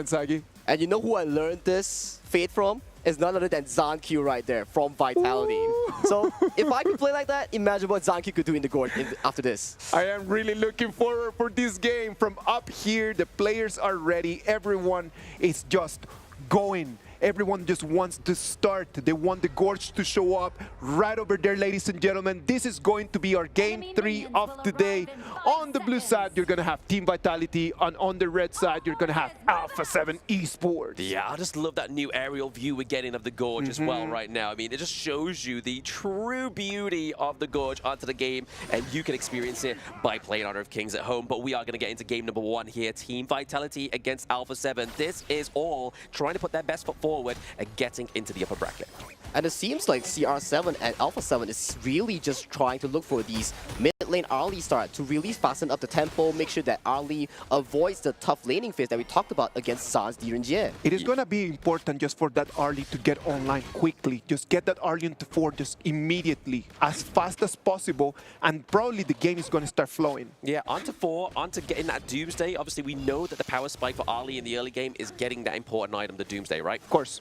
Sagi. And you know who I learned this fate from? Is none other than Gen.G right there from Vitality. So if I could play like that, imagine what Gen.G could do in the Gorge after this. I am really looking forward for this game. From up here, the players are ready. Everyone is just going. Everyone just wants to start. They want the Gorge to show up right over there, ladies and gentlemen. This is going to be our game 3 of today. On the blue side, you're going to have Team Vitality. And on the red side, you're going to have Alpha7 Esports. Yeah, I just love that new aerial view we're getting of the Gorge as well right now. I mean, it just shows you the true beauty of the Gorge onto the game, and you can experience it by playing Honor of Kings at home. But we are going to get into game number 1 here. Team Vitality against Alpha7. This is all trying to put their best foot forward and getting into the upper bracket. And it seems like CR7 and Alpha7 is really just trying to look for these mid-lane early start to really fasten up the tempo, make sure that early avoids the tough laning phase that we talked about against Sans Gen.G. It is going to be important just for that early to get online quickly. Just get that early into 4 just immediately, as fast as possible, and probably the game is going to start flowing. Yeah, onto 4, onto getting that Doomsday. Obviously, we know that the power spike for Ali in the early game is getting that important item, the Doomsday, right? Of course.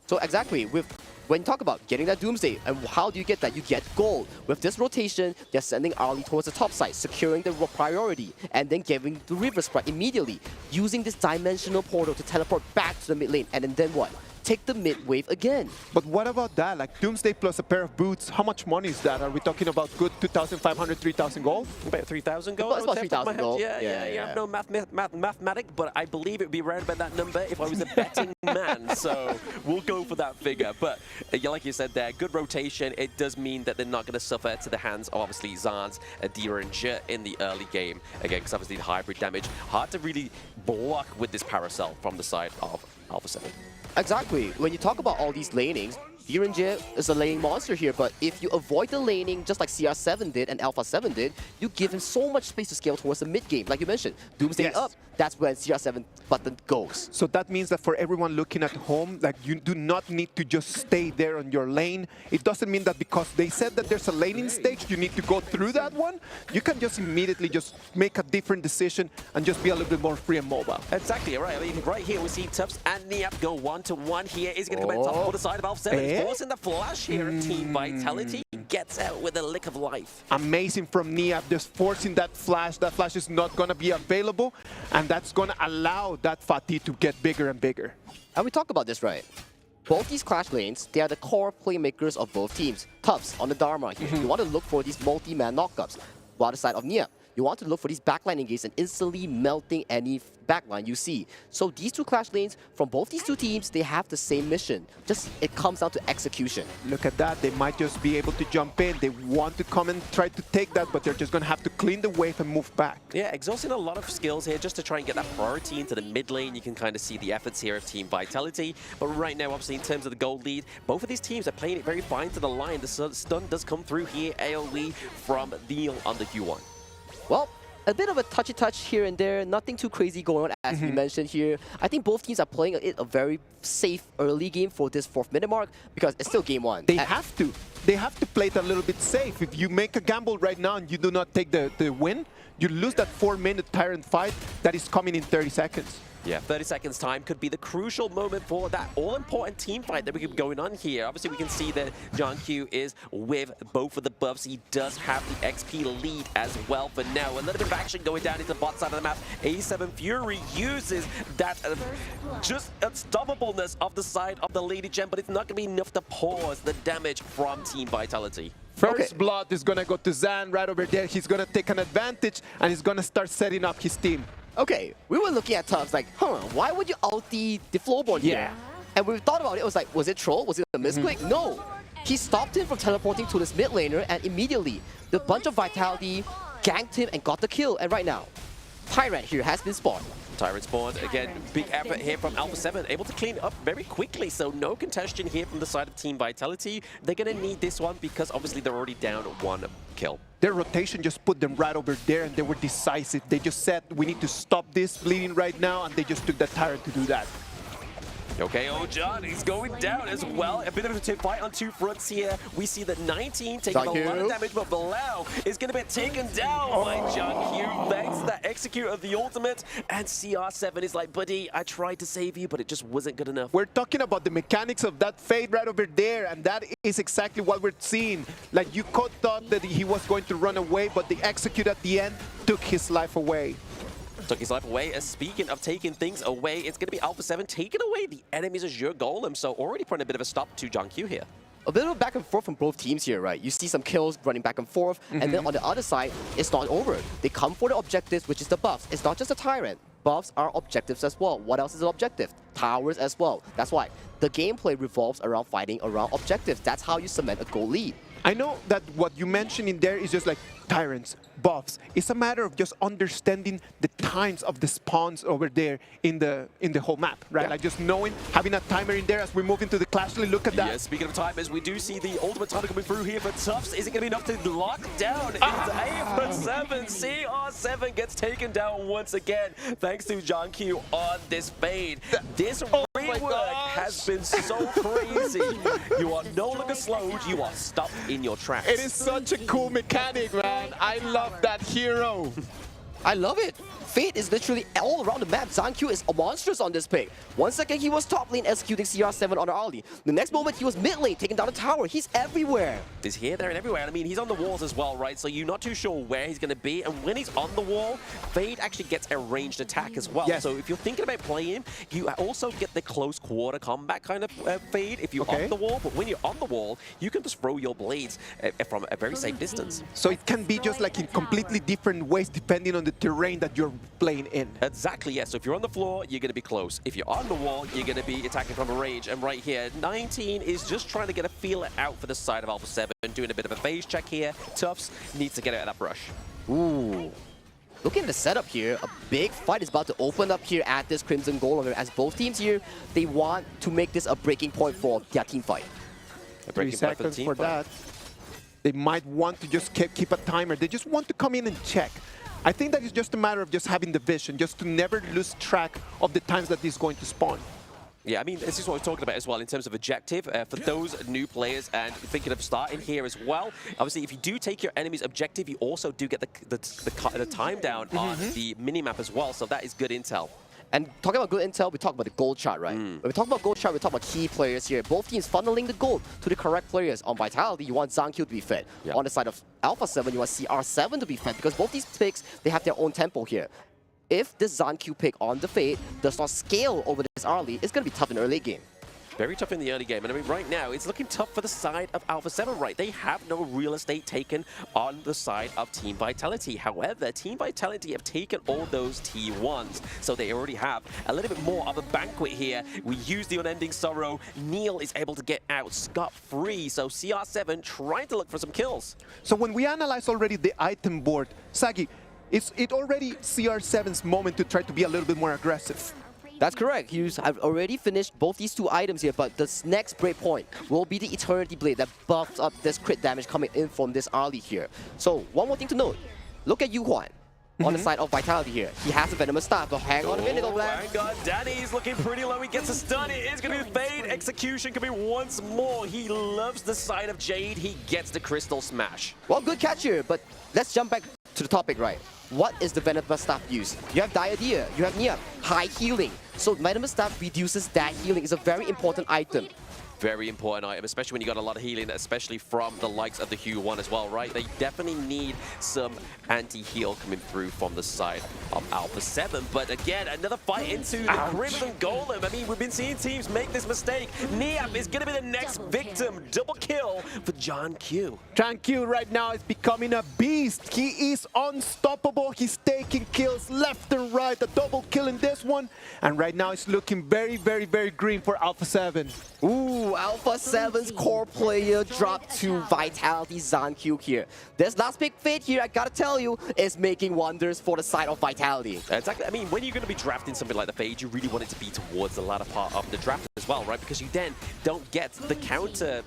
So exactly, when you talk about getting that Doomsday, and how do you get that? You get gold. With this rotation, they're sending Ali towards the top side, securing the priority, and then giving the river sprite immediately, using this dimensional portal to teleport back to the mid lane, and then what? Take the mid wave again. But what about that? Like Doomsday plus a pair of boots, how much money is that? Are we talking about good 2,500, 3,000 gold? About 3,000 gold. It's about 3,000 gold. Yeah. I'm no mathematic, but I believe it would be around about that number if I was a betting man. So we'll go for that figure. But like you said there, good rotation. It does mean that they're not going to suffer to the hands of obviously Zans, Adira, and J in the early game. Again, because obviously the hybrid damage, hard to really block with this Paracel from the side of Alpha7. Exactly. When you talk about all these lanings, Gen.G is a laning monster here, but if you avoid the laning just like CR7 did and Alpha7 did, you give him so much space to scale towards the mid game. Like you mentioned, Doomsday up, that's when CR7 button goes. So that means that for everyone looking at home, like you do not need to just stay there on your lane. It doesn't mean that because they said that there's a laning stage, you need to go through that one. You can just immediately just make a different decision and just be a little bit more free and mobile. Exactly, right. I mean, right here we see Tubbs and Niap go 1-to-1 here. Is going to come out top for the side of Alpha7. Forcing the flash here of Team Vitality. Gets out with a lick of life. Amazing from Niap, just forcing that flash. That flash is not going to be available, and that's going to allow that fatigue to get bigger and bigger. And we talked about this, right? Both these clash lanes, they are the core playmakers of both teams. Tubbs on the Dharma here. You want to look for these multi-man knockups. While the side of Niap, you want to look for these backline engagements and instantly melting any backline you see. So these two clash lanes from both these two teams, they have the same mission. Just it comes down to execution. Look at that. They might just be able to jump in. They want to come and try to take that, but they're just going to have to clean the wave and move back. Yeah, exhausting a lot of skills here just to try and get that priority into the mid lane. You can kind of see the efforts here of Team Vitality. But right now, obviously, in terms of the gold lead, both of these teams are playing it very fine to the line. The stun does come through here, AoE from Neil on the Q1. Well, a bit of a touchy touch here and there, nothing too crazy going on as we mentioned here. I think both teams are playing a very safe early game for this 4th minute mark because it's still game 1. They have to. They have to play it a little bit safe. If you make a gamble right now and you do not take the win, you lose that 4-minute Tyrant fight that is coming in 30 seconds. Yeah, 30 seconds time could be the crucial moment for that all-important team fight that we keep going on here. Obviously, we can see that Gen.G is with both of the buffs. He does have the XP lead as well for now. A little bit of action going down into the bot side of the map. A7 Fury uses that just unstoppableness of the side of the Lady Gem, but it's not going to be enough to pause the damage from Team Vitality. First blood is going to go to Zan right over there. He's going to take an advantage, and he's going to start setting up his team. Okay, we were looking at Tubbs like, why would you ulti the Floorborn here? And we thought about it, it was like, was it troll? Was it a misclick? No! He stopped him from teleporting to this mid laner, and immediately, the bunch of Vitality ganked him and got the kill. And right now, Tyrant here has been spawned. Tyrant spawned. Again, big effort here from Alpha7, able to clean up very quickly. So no contention here from the side of Team Vitality. They're going to need this one because obviously they're already down 1 kill. Their rotation just put them right over there, and they were decisive. They just said, we need to stop this bleeding right now, and they just took that Tyrant to do that. Okay, John, he's going down as well. A bit of a fight on two fronts here. We see that 19 taking a lot of damage, but Bilal is going to be taken down by Gen.G. Thanks to that execute of the ultimate. And CR7 is like, buddy, I tried to save you, but it just wasn't good enough. We're talking about the mechanics of that fade right over there, and that is exactly what we're seeing. Like, you thought that he was going to run away, but the execute at the end took his life away. Took his life away. Speaking of taking things away, it's going to be Alpha7 taking away the enemy's Azure Golem, so already putting a bit of a stop to Gen.G here. A bit of a back and forth from both teams here, right? You see some kills running back and forth, and then on the other side, it's not over. They come for the objectives, which is the buffs. It's not just a Tyrant. Buffs are objectives as well. What else is an objective? Towers as well. That's why the gameplay revolves around fighting around objectives. That's how you cement a goal lead. I know that what you mentioned in there is just like Tyrants, buffs. It's a matter of just understanding the times of the spawns over there in the whole map, right? Yeah. Like just knowing, having a timer in there as we move into the clash. Look at that. Yeah, speaking of timers, we do see the ultimate timer coming through here for Tufts. Is it going to be enough to lock down? It's Alpha7. CR7 gets taken down once again, thanks to Gen.G on this fade. This rework has been so crazy. You are no longer slowed, you are stopped in your tracks. It is such a cool mechanic, man. I love that hero. I love it. Fate is literally all around the map. Gen.G is monstrous on this pick. 1 second he was top lane executing CR7 on the early. The next moment he was mid lane taking down the tower. He's everywhere. He's here, there, and everywhere. I mean, he's on the walls as well, right? So you're not too sure where he's going to be. And when he's on the wall, Fade actually gets a ranged attack as well. Yes. So if you're thinking about playing him, you also get the close quarter combat kind of Fade if you're on the wall. But when you're on the wall, you can just throw your blades from a very safe distance. So it can be just like in completely different ways depending on the terrain that you're playing in. Exactly, yes. So if you're on the floor, you're going to be close. If you're on the wall, you're going to be attacking from a range. And right here, 19 is just trying to get a feeler out for the side of Alpha7, doing a bit of a phase check here. Tufts needs to get out of that brush. Ooh. Look at the setup here. A big fight is about to open up here at this Crimson Golem. As both teams here, they want to make this a breaking point for their team fight. A breaking point for the team fight. They might want to just keep a timer. They just want to come in and check. I think that it's just a matter of just having the vision, just to never lose track of the times that he's going to spawn. Yeah, I mean, this is what we're talking about as well in terms of objective. For those new players and thinking of starting here as well, obviously, if you do take your enemy's objective, you also do get the time down on the minimap as well, so that is good intel. And talking about good intel, we talk about the gold chart, right? When we talk about gold chart, we talk about key players here. Both teams funneling the gold to the correct players. On Vitality, you want Gen.G to be fed. Yeah. On the side of Alpha7, you want CR7 to be fed, because both these picks, they have their own tempo here. If this Gen.G pick on the Fade does not scale over this early, it's going to be tough in the early game. Very tough in the early game. And I mean, right now, it's looking tough for the side of Alpha7, right? They have no real estate taken on the side of Team Vitality. However, Team Vitality have taken all those T1s, so they already have a little bit more of a banquet here. We use the Unending Sorrow. Neil is able to get out scot-free, so CR7 trying to look for some kills. So when we analyze already the item board, Sagi, it's already CR7's moment to try to be a little bit more aggressive. That's correct. I've already finished both these two items here, but this next breakpoint will be the Eternity Blade that buffs up this crit damage coming in from this early here. So one more thing to note, look at Yuhuan on the side of Vitality here. He has a Venomous Staff, but hang on a minute over there. Hang on, Danny's looking pretty low. He gets a stun. It is going to be Fade. Execution can be once more. He loves the side of Jade. He gets the Crystal Smash. Well, good catch here, but let's jump back to the topic, right? What is the Venomous Staff use? You have Diadea, you have Nia, high healing. So Venomous Staff reduces that healing. It's a very important item. Very important item, especially when you got a lot of healing, especially from the likes of the Hue-1 as well, right? They definitely need some anti-heal coming through from the side of Alpha7. But again, another fight into the Crimson Golem. I mean, we've been seeing teams make this mistake. Niap is going to be the next victim. Double kill for Gen.G. Gen.G right now is becoming a beast. He is unstoppable. He's taking kills left and right. A double kill in this one. And right now it's looking very, very, very green for Alpha7. Ooh, Alpha7's core player dropped to Vitality Gen.G here. This last pick Fade here, I gotta tell you, is making wonders for the side of Vitality. Exactly. I mean, when you're going to be drafting something like the Fade, you really want it to be towards the latter part of the draft as well, right? Because you then don't get the counter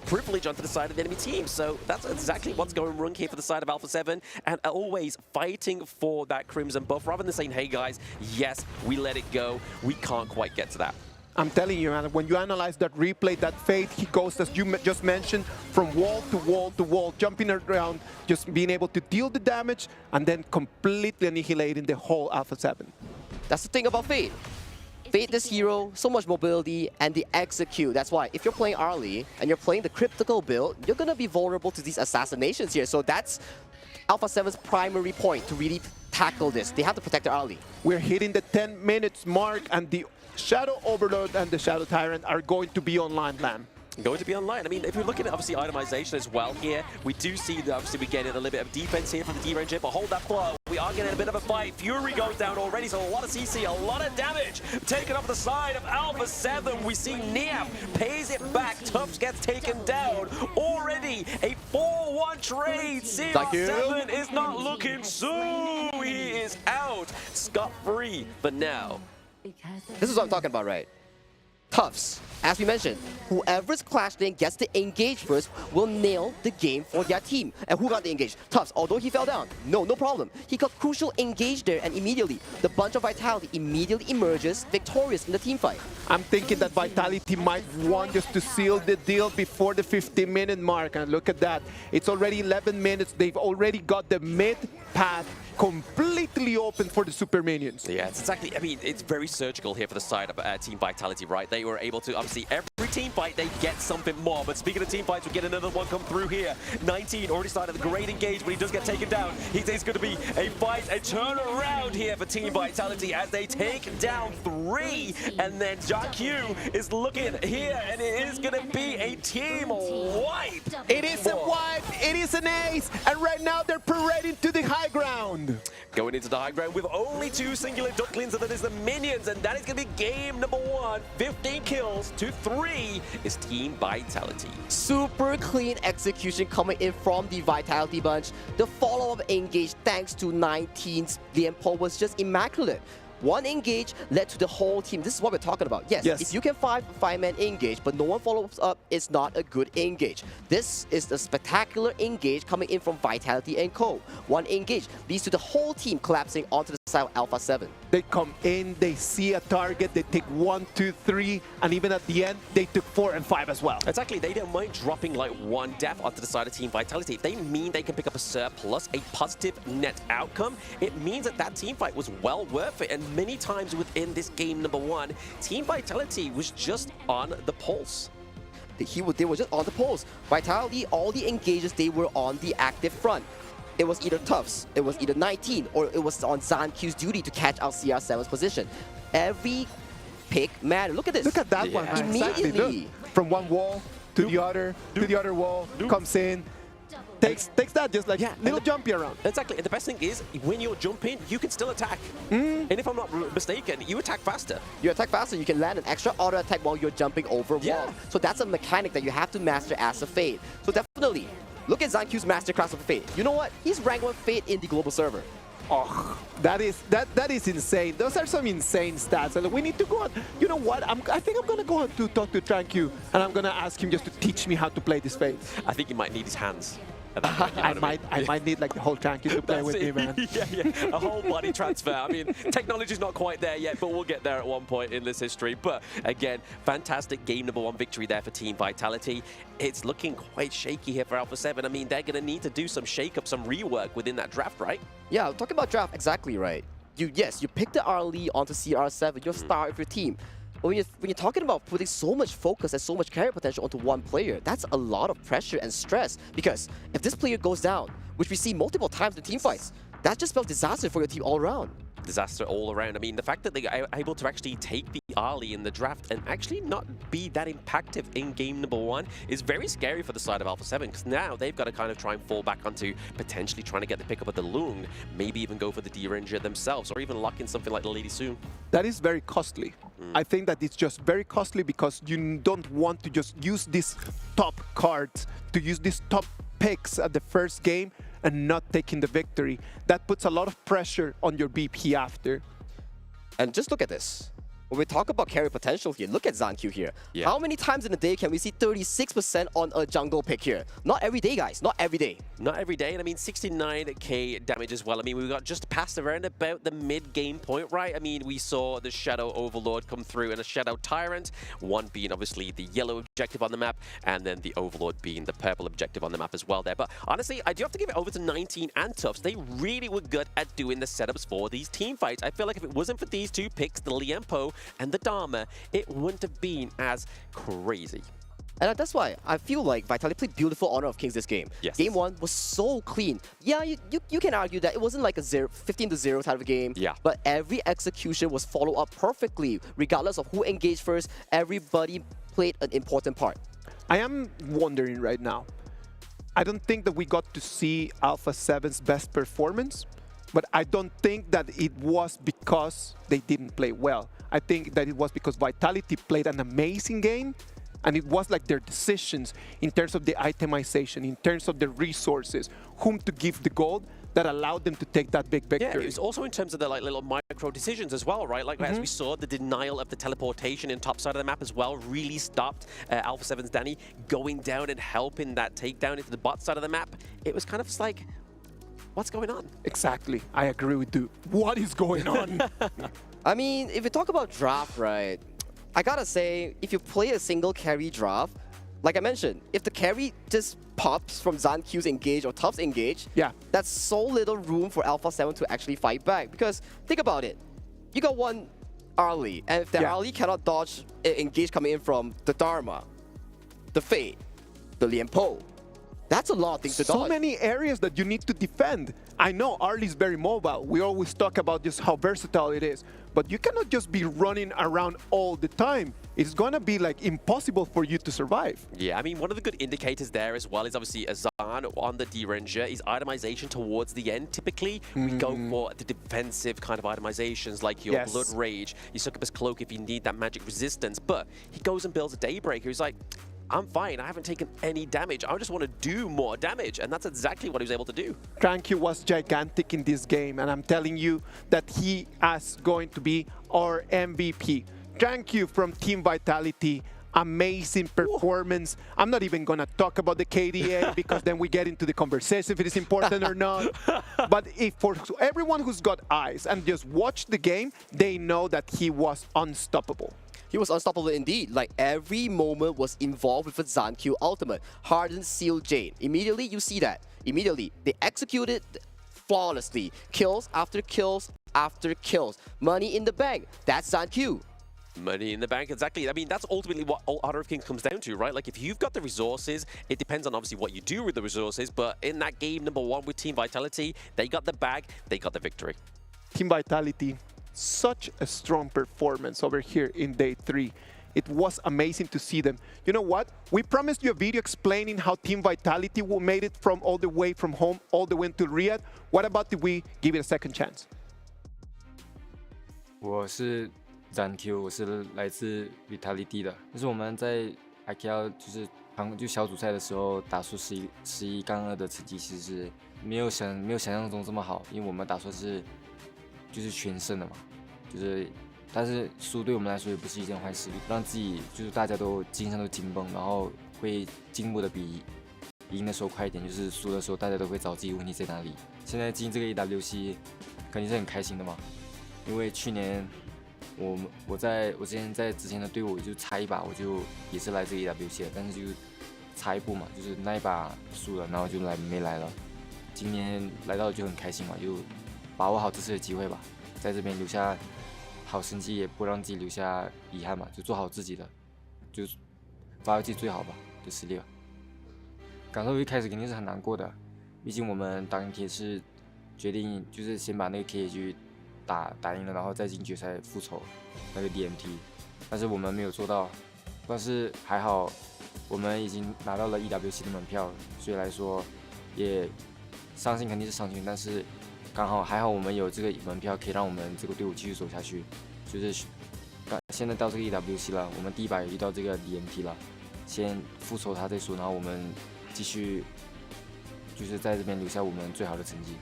privilege onto the side of the enemy team. So that's exactly what's going wrong here for the side of Alpha7, and always fighting for that Crimson buff rather than saying, hey guys, yes, we let it go. We can't quite get to that. I'm telling you, man, when you analyze that replay, that fade, he goes, as you just mentioned, from wall to wall to wall, jumping around, just being able to deal the damage, and then completely annihilating the whole Alpha7. That's the thing about Fade. Fade this hero, so much mobility, and the execute. That's why if you're playing early and you're playing the cryptical build, you're going to be vulnerable to these assassinations here. So that's Alpha7's primary point to really tackle this. They have to protect their early. We're hitting the 10 minutes mark, and the Shadow Overlord and the Shadow Tyrant are going to be online, Lam. Going to be online. I mean, if you're looking at obviously itemization as well here, we do see that obviously we get in a little bit of defense here from the D-Ranger, but hold that flow. We are getting a bit of a fight. Fury goes down already, so a lot of CC, a lot of damage taken off the side of Alpha7. We see Niam pays it back. Tufts gets taken down. Already a 4-1 trade. CR7 is not looking so. He is out scot-free for now. This is what I'm talking about, right? Tufts, as we mentioned, whoever's clash lane gets to engage first will nail the game for their team. And who got the engage? Tufts, although he fell down. No problem. He got crucial engage there, and immediately, the bunch of Vitality immediately emerges victorious in the team fight. I'm thinking that Vitality might want just to seal the deal before the 15-minute mark. And look at that. It's already 11 minutes. They've already got the mid path completely open for the super minions. Yeah, it's exactly, I mean, it's very surgical here for the side of Team Vitality, right? They were able to, obviously, every team fight, they get something more. But speaking of team fights, we get another one come through here. 19 already started a great engage, but he does get taken down. It's going to be a fight, a turnaround here for Team Vitality as they take down 3. And then Gen.G is looking here, and it is going to be a team wipe. It is a wipe, it is an ace, and right now they're parading to the high ground. Going into the high ground with only 2 singular ducklings, and that is the minions, and that is going to be game number 1. 15 kills to 3 is Team Vitality. Super clean execution coming in from the Vitality bunch. The follow-up engage thanks to 19's Lianpo was just immaculate. One engage led to the whole team. This is what we're talking about. Yes. If you can find a 5-man engage, but no one follows up, it's not a good engage. This is the spectacular engage coming in from Vitality and Co. One engage leads to the whole team collapsing onto the side of Alpha7. They come in, they see a target, they take 1, 2, 3, and even at the end, they took 4 and 5 as well. Exactly, they don't mind dropping like 1 death onto the side of Team Vitality. If they mean they can pick up a surplus, a positive net outcome, it means that that team fight was well worth it. And many times within this game number 1, Team Vitality was just on the pulse. They were just on the pulse. Vitality, all the engages, they were on the active front. It was either Tufts, it was either 19, or it was on Gen.G's duty to catch out CR7's position. Every pick mattered. Look at this. Look at that one. Immediately. Exactly. Look. From one wall to the other wall, comes in, takes that just like little jumpy around. Exactly, and the best thing is, when you're jumping, you can still attack. And if I'm not mistaken, you attack faster. You attack faster, you can land an extra auto attack while you're jumping over wall. So that's a mechanic that you have to master as a Fade. So definitely, look at Gen.G's masterclass of Fade. You know what? He's rank 1 Fade in the global server. Oh, that is insane. Those are some insane stats. And we need to go on. You know what? I think I'm gonna go on to talk to Gen.G, and I'm gonna ask him just to teach me how to play this Fade. I think you might need his hands. I might need like the whole Gen.G to play with me, man. Yeah, a whole body transfer. I mean, technology's not quite there yet, but we'll get there at one point in this history. But again, fantastic game number 1 victory there for Team Vitality. It's looking quite shaky here for Alpha7. I mean, they're going to need to do some shake-up, some rework within that draft, right? Yeah, talking about draft, exactly right. Yes, you pick the early onto CR7, your star of your team. But when you're talking about putting so much focus and so much carry potential onto one player, that's a lot of pressure and stress. Because if this player goes down, which we see multiple times in team fights, that just spells disaster for your team all around. Disaster all around. I mean, the fact that they are able to actually take the early in the draft and actually not be that impactful in game number 1 is very scary for the side of Alpha7, because now they've got to kind of try and fall back onto potentially trying to get the pickup of the Lung, maybe even go for the D-Ranger themselves, or even lock in something like the Lady Soon. That is very costly. I think that it's just very costly because you don't want to just use these top cards, to use these top picks at the first game and not taking the victory. That puts a lot of pressure on your BP after. And just look at this. When we talk about carry potential here, look at ZanQ here. Yeah. How many times in a day can we see 36% on a jungle pick here? Not every day, guys. Not every day. Not every day, and I mean 69k damage as well. I mean, we got just past around about the mid-game point, right? I mean, we saw the Shadow Overlord come through and a Shadow Tyrant, one being obviously the yellow objective on the map, and then the Overlord being the purple objective on the map as well there. But honestly, I do have to give it over to 19 and Tufts. They really were good at doing the setups for these team fights. I feel like if it wasn't for these two picks, the Liempo and the Dharma, it wouldn't have been as crazy. And that's why I feel like Vitality played beautiful Honor of Kings this game. Yes. Game 1 was so clean. Yeah, you can argue that it wasn't like a 15-0 type of game. Yeah. But every execution was followed up perfectly. Regardless of who engaged first, everybody played an important part. I am wondering right now. I don't think that we got to see Alpha7's best performance, but I don't think that it was because they didn't play well. I think that it was because Vitality played an amazing game, and it was like their decisions in terms of the itemization, in terms of the resources, whom to give the gold, that allowed them to take that big victory. Yeah, it was also in terms of the like little micro decisions as well, right? Like as we saw, the denial of the teleportation in top side of the map as well really stopped Alpha7's Danny going down and helping that takedown into the bot side of the map. It was kind of just like, what's going on? Exactly. I agree with you. What is going on? I mean, if you talk about draft, right, I gotta say, if you play a single carry draft, like I mentioned, if the carry just pops from ZanQ's engage or Tufts engage, Yeah. that's so little room for Alpha7 to actually fight back. Because think about it, you got one early, and if the early cannot dodge engage coming in from the Dharma, the Fate, the Liempo, that's a lot of things to dodge. So many areas that you need to defend. I know Arlie is very mobile. We always talk about just how versatile it is. But you cannot just be running around all the time. It's going to be like impossible for you to survive. Yeah, I mean, one of the good indicators there as well is obviously Azan on the D-Ranger. His itemization towards the end, typically, we go for the defensive kind of itemizations like your Blood Rage, your Succubus Cloak if you need that magic resistance. But he goes and builds a Daybreaker. He's like, I'm fine, I haven't taken any damage. I just want to do more damage, and that's exactly what he was able to do. Tranquil was gigantic in this game, and I'm telling you that he is going to be our MVP. Tranquil from Team Vitality, amazing performance. I'm not even going to talk about the KDA because then we get into the conversation if it is important or not. But if for everyone who's got eyes and just watched the game, they know that he was unstoppable. He was unstoppable indeed. Like every moment was involved with a ZanQ ultimate. Hardened Seal Jade. Immediately you see that. Immediately they executed flawlessly. Kills after kills after kills. Money in the bank. That's ZanQ. Money in the bank, exactly. I mean, that's ultimately what Honor of Kings comes down to, right? Like, if you've got the resources, it depends on obviously what you do with the resources, but in that game number 1 with Team Vitality, they got the bag, they got the victory. Team Vitality, such a strong performance over here in day 3. It was amazing to see them. You know what? We promised you a video explaining how Team Vitality made it from all the way from home, all the way to Riyadh. What about if we give it a second chance? 我是 ZanQ， 我是来自 Vitality 的。就是我们在 A.K.A.L 就小组赛的时候打出11-2的成绩，其实是没有想象中这么好，因为我们打出是就是全胜的嘛，但是输对我们来说也不是一件坏事，让自己就是大家都精神都紧绷，然后会进步的比赢的时候快一点，就是输的时候大家都会找自己问题在哪里。现在进这个 EWC 肯定是很开心的嘛，因为去年我之前在之前的队伍就差一把，我就也是来这个 EWC 的，但是就差一步嘛，就是那一把输了，然后就没来了。今年来到就很开心嘛，就把握好这次的机会吧，在这边留下好成绩，也不让自己留下遗憾嘛，就做好自己的，就发挥自己最好吧的实力吧。感受一开始肯定是很难过的，毕竟我们当天是决定就是先把那个 KG 打赢了，然后再进决赛复仇那个 DMT， 但是我们没有做到，但是还好我们已经拿到了 EWC 的门票，所以来说也伤心肯定是伤心，但是还好我们有这个门票可以让我们这个队伍继续走下去，就是现在到这个 EWC 了，我们第一把也遇到这个 DMT 了，先复仇他再说，然后我们继续就是在这边留下我们最好的成绩。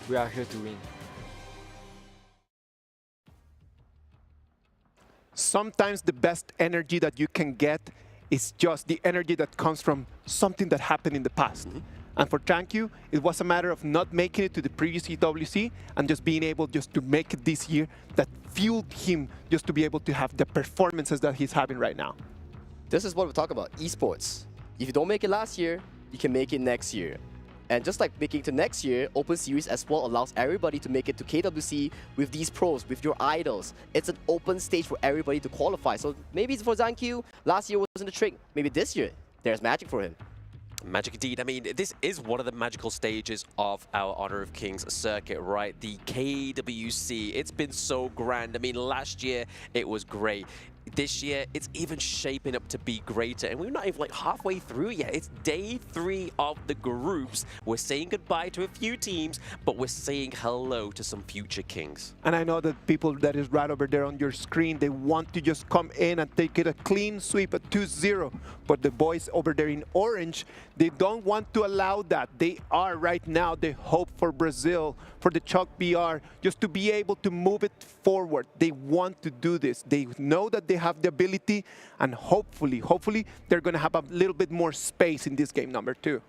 We are here to win. sometimes the best energy that you can get is just the energy that comes from something that happened in the past. And for Gen.G, it was a matter of not making it to the previous EWC and just being able just to make it this year that fueled him just to be able to have the performances that he's having right now. This is what we talk about, esports. If you don't make it last year, you can make it next year. And just like making it to next year, Open Series as well allows everybody to make it to KWC with these pros, with your idols. It's an open stage for everybody to qualify. So maybe for Gen.G, last year wasn't a trick. Maybe this year, there's magic for him. Magic indeed. I mean, this is one of the magical stages of our Honor of Kings circuit, right? The KWC. It's been so grand. I mean, last year, it was great. This year, it's even shaping up to be greater. And we're not even like halfway through yet. It's day 3 of the groups. We're saying goodbye to a few teams, but we're saying hello to some future kings. And I know that people that is right over there on your screen, they want to just come in and take it a clean sweep at 2-0. But the boys over there in orange, they don't want to allow that. They are right now the hope for Brazil, for the Chuck BR, just to be able to move it forward. They want to do this. They know that they have the ability, and hopefully, they're going to have a little bit more space in this game number 2.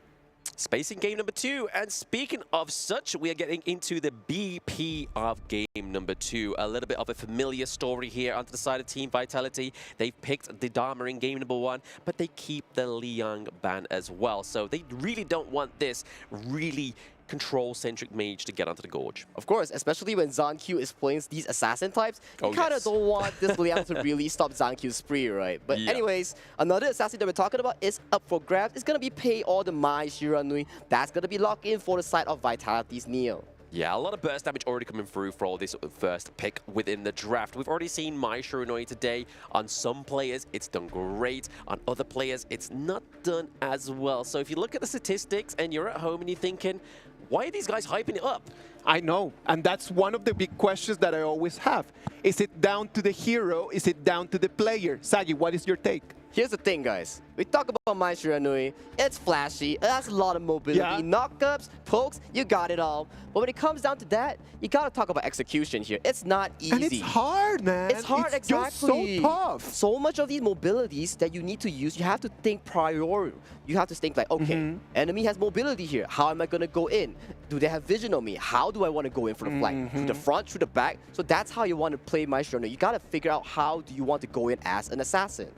Space in game number 2. And speaking of such, we are getting into the BP of game number 2. A little bit of a familiar story here onto the side of Team Vitality. They've picked the Dharma in game number 1, but they keep the Liang ban as well. So they really don't want this really control-centric mage to get onto the Gorge. Of course, especially when Gen.G is playing these assassin types, you kind of don't want this Liang to really stop Gen.G's spree, right? But anyways, another assassin that we're talking about is up for grabs. It's going to be pay all the Mai Shiranui. That's going to be locked in for the side of Vitality's Neo. Yeah, a lot of burst damage already coming through for all this first pick within the draft. We've already seen Mai Shiranui today. On some players, it's done great. On other players, it's not done as well. So if you look at the statistics and you're at home and you're thinking, why are these guys hyping it up? I know, and that's one of the big questions that I always have. Is it down to the hero? Is it down to the player? Sagi, what is your take? Here's the thing, guys. We talk about Mai Shiranui. It's flashy. It has a lot of mobility. Knockups, pokes, you got it all. But when it comes down to that, you got to talk about execution here. It's not easy. And it's hard, man. It's hard, it's exactly. Just so tough. So much of these mobilities that you need to use, you have to think prior. You have to think like, okay, enemy has mobility here. How am I going to go in? Do they have vision on me? How do I want to go in for the flank? Through the front, through the back? So that's how you want to play Mai Shiranui. You got to figure out how do you want to go in as an assassin.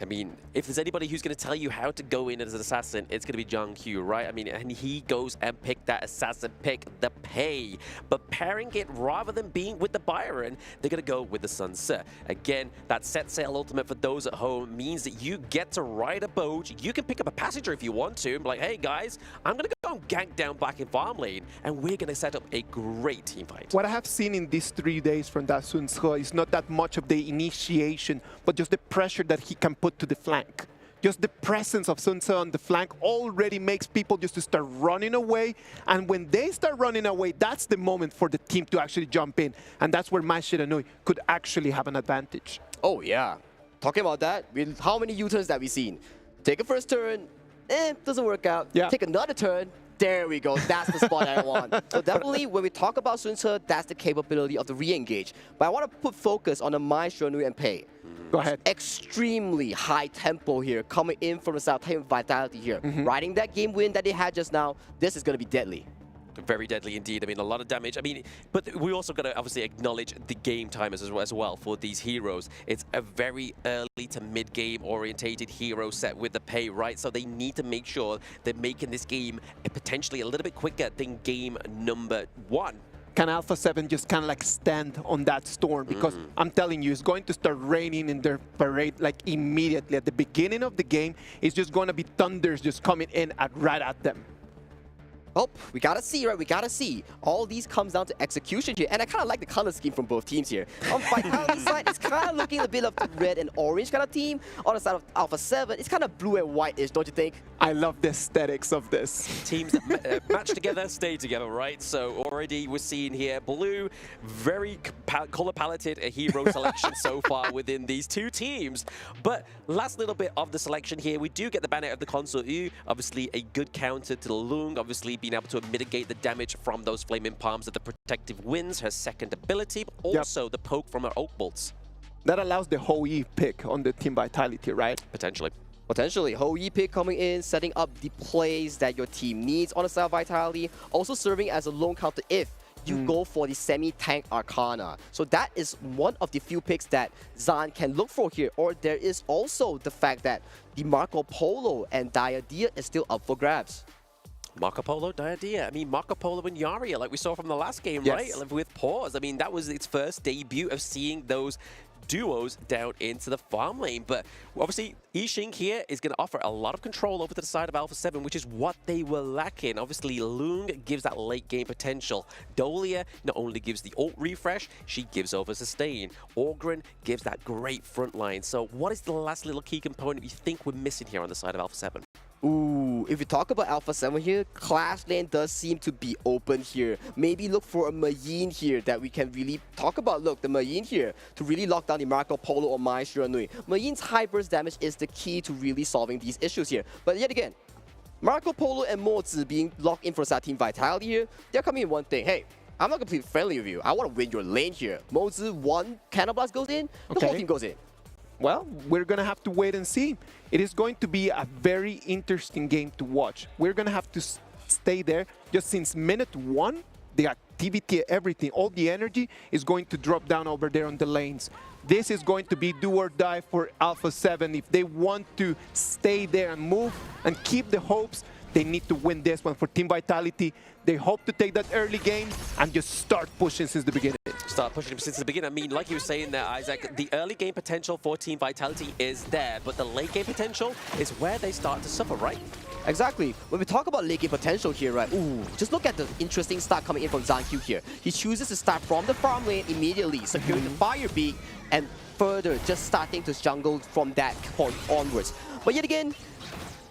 I mean, if there's anybody who's going to tell you how to go in as an assassin, it's going to be Gen.G, right? I mean, and he goes and pick that assassin pick, the pay. But pairing it rather than being with the Byron, they're going to go with the Sunset. Again, that set sail ultimate for those at home means that you get to ride a boat. You can pick up a passenger if you want to and be like, hey guys, I'm going to go and gank down back in farm lane, and we're going to set up a great team fight. What I have seen in these 3 days from that Sun Ce is not that much of the initiation, but just the pressure that he can put to the flank. Just the presence of Sun Ce on the flank already makes people just to start running away. And when they start running away, that's the moment for the team to actually jump in. And that's where Mai Shiranui could actually have an advantage. Oh, yeah. Talking about that, how many U-turns that we've seen? Take a first turn, doesn't work out. Take another turn. There we go. That's the spot I want. So definitely, when we talk about Sun Ce, that's the capability of the re-engage. But I want to put focus on the Mai Shiranui and Pei. Go ahead. Extremely high tempo here, coming in from the South Team Vitality here. Riding that game win that they had just now, this is going to be deadly. Very deadly indeed. I mean, a lot of damage. I mean, but we also got to obviously acknowledge the game timers as well for these heroes. It's a very early to mid-game orientated hero set with the Pei, right? So they need to make sure they're making this game potentially a little bit quicker than game number 1. Can Alpha7 just kind of like stand on that storm? Because I'm telling you, it's going to start raining in their parade like immediately. At the beginning of the game, it's just going to be thunders just coming in right at them. Oh, we gotta see, right? We gotta see. All these comes down to execution here. And I kind of like the color scheme from both teams here. On Vitality's side, it's kind of looking a bit of the red and orange kind of team. On the side of Alpha7, it's kind of blue and white-ish, don't you think? I love the aesthetics of this. Teams that match together, stay together, right? So already we're seeing here blue, very color paletted a hero selection so far within these 2 teams. But last little bit of the selection here, we do get the banner of the Consort U. Obviously a good counter to the Lung, obviously being able to mitigate the damage from those flaming palms of the protective winds, her second ability, but also the poke from her oak bolts. That allows the Hou pick on the Team Vitality, right? Potentially. Potentially, Hou pick coming in, setting up the plays that your team needs on the side of Vitality, also serving as a lone counter if you go for the semi-tank Arcana. So that is one of the few picks that Zan can look for here. Or there is also the fact that the Marco Polo and Diadea is still up for grabs. Marco Polo, Diadea. I mean, Marco Polo and Yaria, like we saw from the last game, Yes. right? With Pause. I mean, that was its first debut of seeing those duos down into the farm lane. But obviously, Yixing here is going to offer a lot of control over to the side of Alpha7, which is what they were lacking. Obviously, Lung gives that late game potential. Dolia not only gives the ult refresh, she gives over sustain. Orgren gives that great front line. So what is the last little key component you think we're missing here on the side of Alpha7? Ooh, if you talk about Alpha7 here, Clash Lane does seem to be open here. Maybe look for a Mayin here that we can really talk about. Look, the Mayin here to really lock down the Marco Polo or Mai Shiranui. Mayin's high burst damage is the key to really solving these issues here. But yet again, Marco Polo and Mozi being locked in for Team Vitality here, they're coming in one thing. Hey, I'm not completely friendly with you. I want to win your lane here. Mozi, one Cannon Blast goes in, the whole team goes in. Well, we're going to have to wait and see. It is going to be a very interesting game to watch. We're going to have to stay there just since minute one. The activity, everything, all the energy is going to drop down over there on the lanes. This is going to be do or die for Alpha7. If they want to stay there and move and keep the hopes, they need to win this one for Team Vitality. They hope to take that early game and just start pushing since the beginning. Start pushing him since the beginning. I mean, like you were saying there, Isaac, the early game potential for Team Vitality is there, but the late game potential is where they start to suffer, right? Exactly. When we talk about late game potential here, right? Ooh, just look at the interesting start coming in from ZanQ here. He chooses to start from the farm lane immediately, securing the fire beak, and further just starting to jungle from that point onwards. But yet again,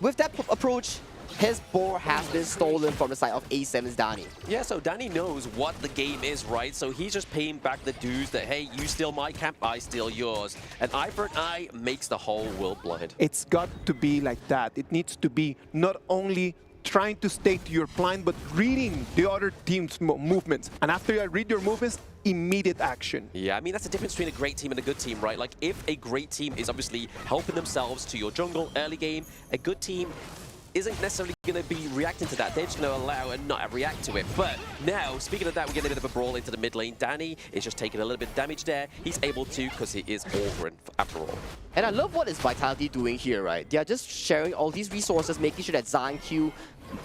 with that approach, his board has been stolen from the side of A7's Danny. Yeah, so Danny knows what the game is, right? So he's just paying back the dues that, hey, you steal my camp, I steal yours. An eye for an eye makes the whole world blind. It's got to be like that. It needs to be not only trying to stay to your plan, but reading the other team's movements. And after you read your movements, immediate action. Yeah, I mean, that's the difference between a great team and a good team, right? Like, if a great team is obviously helping themselves to your jungle early game, a good team isn't necessarily going to be reacting to that. They're just going to allow and not react to it. But now, speaking of that, we're getting a bit of a brawl into the mid lane. Danny is just taking a little bit of damage there. He's able to because he is Orgren after all. And I love what is Vitality doing here, right? They are just sharing all these resources, making sure that ZanQ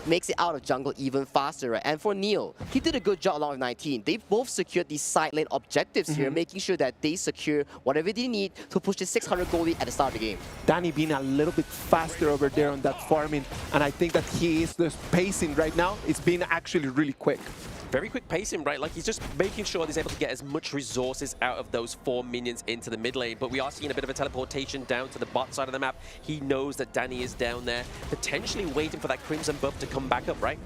makes it out of jungle even faster, right? And for Neil, he did a good job along with 19. They both secured these side lane objectives here, making sure that they secure whatever they need to push the 600 goal lead at the start of the game. Danny being a little bit faster over there on that farming, and I think that he is just pacing right now. It's been actually really quick. Very quick pacing, right? Like, he's just making sure he's able to get as much resources out of those 4 minions into the mid lane. But we are seeing a bit of a teleportation down to the bot side of the map. He knows that Danny is down there, potentially waiting for that Crimson buff to come back up, right?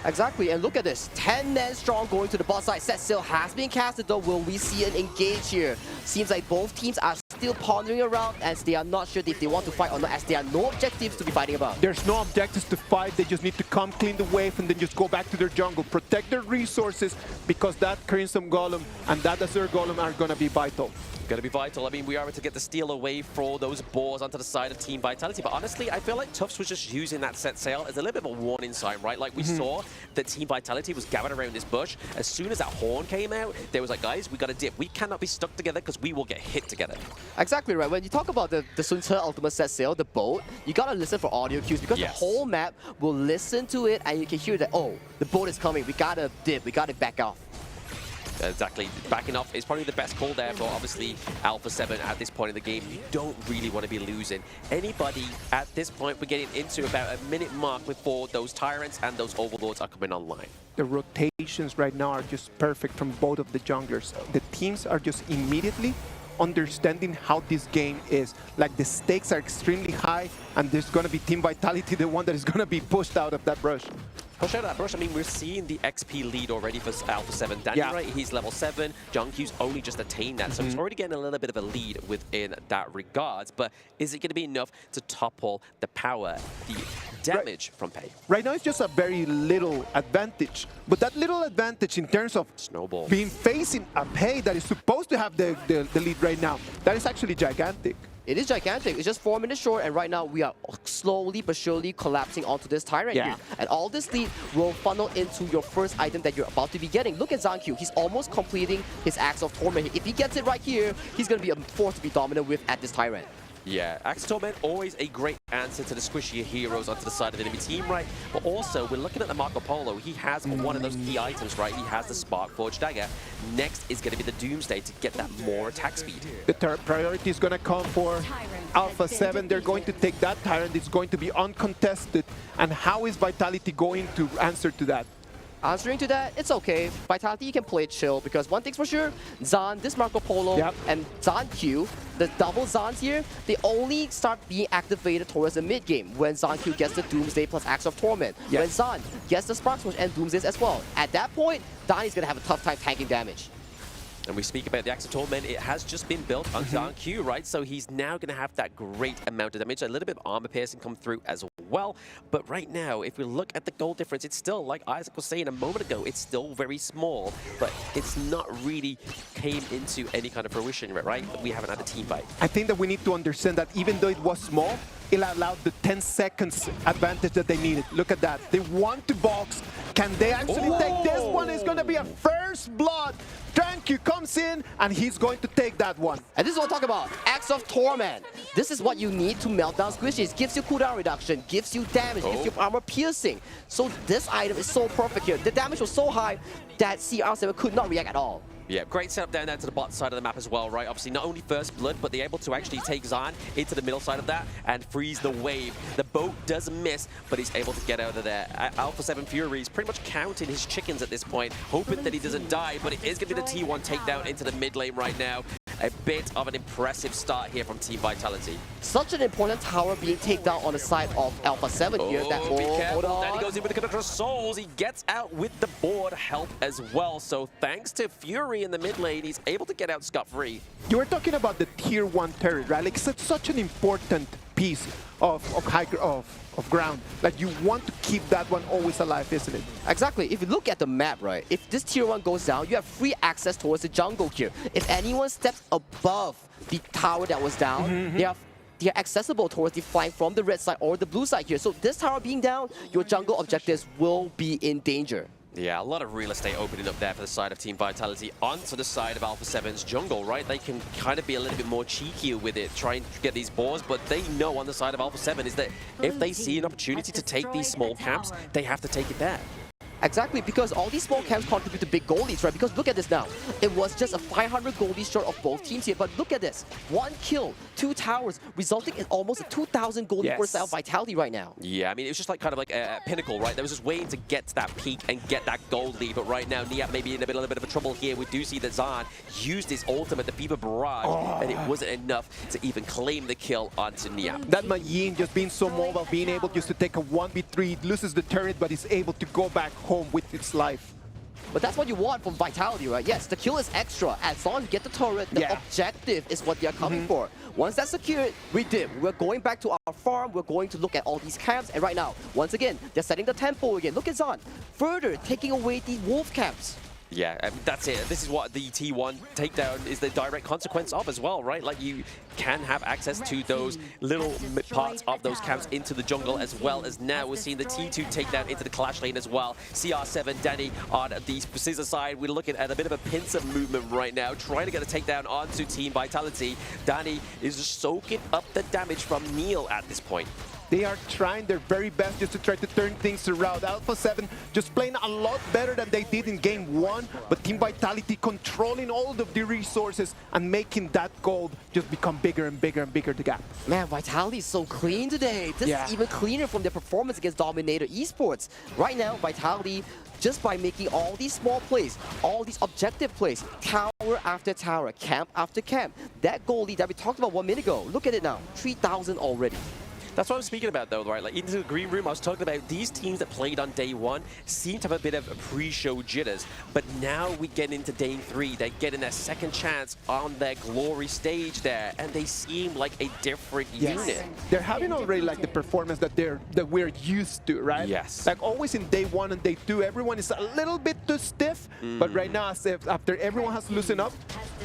Exactly, and look at this. 10 men strong going to the bot side. Set sail has been casted though. Will we see an engage here? Seems like both teams are still pondering around as they are not sure if they want to fight or not, as there are no objectives to be fighting about. There's no objectives to fight. They just need to come clean the wave and then just go back to their jungle. Protect their resources because that Crimson Golem and that Azure Golem are going to be vital. Going to be vital. I mean, we are able to get the steal away for those boars onto the side of Team Vitality. But honestly, I feel like Tufts was just using that set sail as a little bit of a warning sign, right? Like, we saw that Team Vitality was gathered around this bush. As soon as that horn came out, they was like, guys, we got to dip. We cannot be stuck together because we will get hit together. Exactly right. When you talk about the Sun Ce ultimate set sail, the boat, you got to listen for audio cues because the whole map will listen to it and you can hear that, oh, the boat is coming. We got to dip. We got to back off. Exactly. Backing off is probably the best call there for, obviously, Alpha7 at this point in the game. You don't really want to be losing anybody at this point. We're getting into about a minute mark before those Tyrants and those Overlords are coming online. The rotations right now are just perfect from both of the junglers. The teams are just immediately understanding how this game is. Like, the stakes are extremely high, and there's going to be Team Vitality, the one that is going to be pushed out of that brush. Push out that brush. I mean, we're seeing the XP lead already for Alpha7. Danny, Yeah. right? He's level 7. Gen.G's only just attained that. So he's already getting a little bit of a lead within that regards. But is it going to be enough to topple the power, the damage from Pei? Right now, it's just a very little advantage. But that little advantage in terms of Snowball. being facing a Pei that is supposed to have the lead right now, that is actually gigantic. It is gigantic. It's just 4 minutes short, and right now we are slowly but surely collapsing onto this Tyrant Yeah. here. And all this lead will funnel into your first item that you're about to be getting. Look at Gen.G. He's almost completing his Axe of Torment. If he gets it right here, he's going to be a force to be dominant with at this Tyrant. Yeah, Axe Torment, always a great answer to the squishier heroes onto the side of the enemy team, right? But also, we're looking at the Marco Polo. He has one of those key items, right? He has the Spark Forge Dagger. Next is going to be the Doomsday to get that more attack speed. The priority is going to come for Alpha7. They're going to take that Tyrant. It's going to be uncontested. And how is Vitality going to answer to that? Answering to that, it's okay. Vitality, you can play it chill, because one thing's for sure, Zan, this Marco Polo, Yep. and Gen.Q, the double Zans here, they only start being activated towards the mid game when Gen.Q gets the Doomsday plus Axe of Torment. Yep. When Zan gets the Spark Switch and Doomsdays as well. At that point, Danny's gonna have a tough time tanking damage. And we speak about the Axe of Torment, it has just been built on Gen.Q, right? So he's now going to have that great amount of damage, a little bit of armor piercing come through as well. But right now, if we look at the goal difference, it's still, like Isaac was saying a moment ago, it's still very small, but it's not really came into any kind of fruition, right? We haven't had a team fight. I think that we need to understand that even though it was small, it allowed the 10 seconds advantage that they needed. Look at that. They want to box. Can they actually take this one? It's going to be a first blood. Gen.G comes in, and he's going to take that one. And this is what I'm talking about. Axe of Torment. This is what you need to melt down squishies. Gives you cooldown reduction, gives you damage, gives you armor piercing. So this item is so perfect here. The damage was so high that CR7 could not react at all. Yeah, great setup down there to the bottom side of the map as well, right? Obviously, not only first blood, but they're able to actually take Zan into the middle side of that and freeze the wave. The boat does miss, but he's able to get out of there. Alpha7 Fury is pretty much counting his chickens at this point, hoping that he doesn't die, but it is going to be the T1 takedown into the mid lane right now. A bit of an impressive start here from Team Vitality. Such an important tower being taken down on the side of Alpha7 here. That, Be hold careful. on. Then he goes in with the Conductor of Souls. He gets out with the board help as well. So thanks to Fury in the mid lane, he's able to get out scot-free. You were talking about the tier 1 turret, right? Like, it's such an important piece of ground. Like, you want to keep that one always alive, isn't it? Exactly. If you look at the map, right, if this tier 1 goes down, you have free access towards the jungle here. If anyone steps above the tower that was down, they are accessible towards the flank from the red side or the blue side here. So this tower being down, your jungle objectives will be in danger. Yeah, a lot of real estate opening up there for the side of Team Vitality onto the side of Alpha7's jungle, right? They can kind of be a little bit more cheekier with it, trying to get these boars, but they know on the side of Alpha7 is that if they see an opportunity to take these small camps, they have to take it there. Exactly, because all these small camps contribute to big goal leads, right? Because look at this now. It was just a 500 goal lead short of both teams here, but look at this. 1 kill, 2 towers, resulting in almost a 2,000 goal lead for South Vitality right now. Yeah, I mean, it was just like kind of like a pinnacle, right? There was just waiting to get to that peak and get that gold lead, but right now, Niap may be in a little bit of a trouble here. We do see that Zan used his ultimate, the Fever Barrage, and it wasn't enough to even claim the kill onto Niap. That Yin just being so mobile, being able just to take a 1v3, loses the turret, but is able to go back home with its life. But that's what you want from Vitality, right? Yes, the kill is extra. As long as you get the turret, the objective is what they are coming for. Once that's secured, we're going back to our farm, we're going to look at all these camps, and right now, once again, they're setting the tempo again. Look at Zan, further taking away the wolf camps. Yeah, that's it. This is what the T1 takedown is the direct consequence of as well, right? Like, you can have access to those little parts of those camps into the jungle, as well as now we're seeing the T2 takedown into the clash lane as well. CR7, Danny on the scissor side. We're looking at a bit of a pincer movement right now, trying to get a takedown onto Team Vitality. Danny is just soaking up the damage from Neil at this point. They are trying their very best just to try to turn things around. Alpha7 just playing a lot better than they did in game 1, but Team Vitality controlling all of the resources and making that gold just become bigger and bigger and bigger, the gap. Man, Vitality is so clean today. This is even cleaner from their performance against Dominator Esports. Right now, Vitality, just by making all these small plays, all these objective plays, tower after tower, camp after camp, that goal lead that we talked about 1 minute ago, look at it now, 3,000 already. That's what I'm speaking about, though, right? Like, into the green room, I was talking about these teams that played on day one seem to have a bit of pre-show jitters. But now we get into day 3. They're getting their second chance on their glory stage there, and they seem like a different unit. They're having already like the performance that we're used to, right? Yes. Like always in day 1 and day 2, everyone is a little bit too stiff. But right now, as if after everyone has loosened up,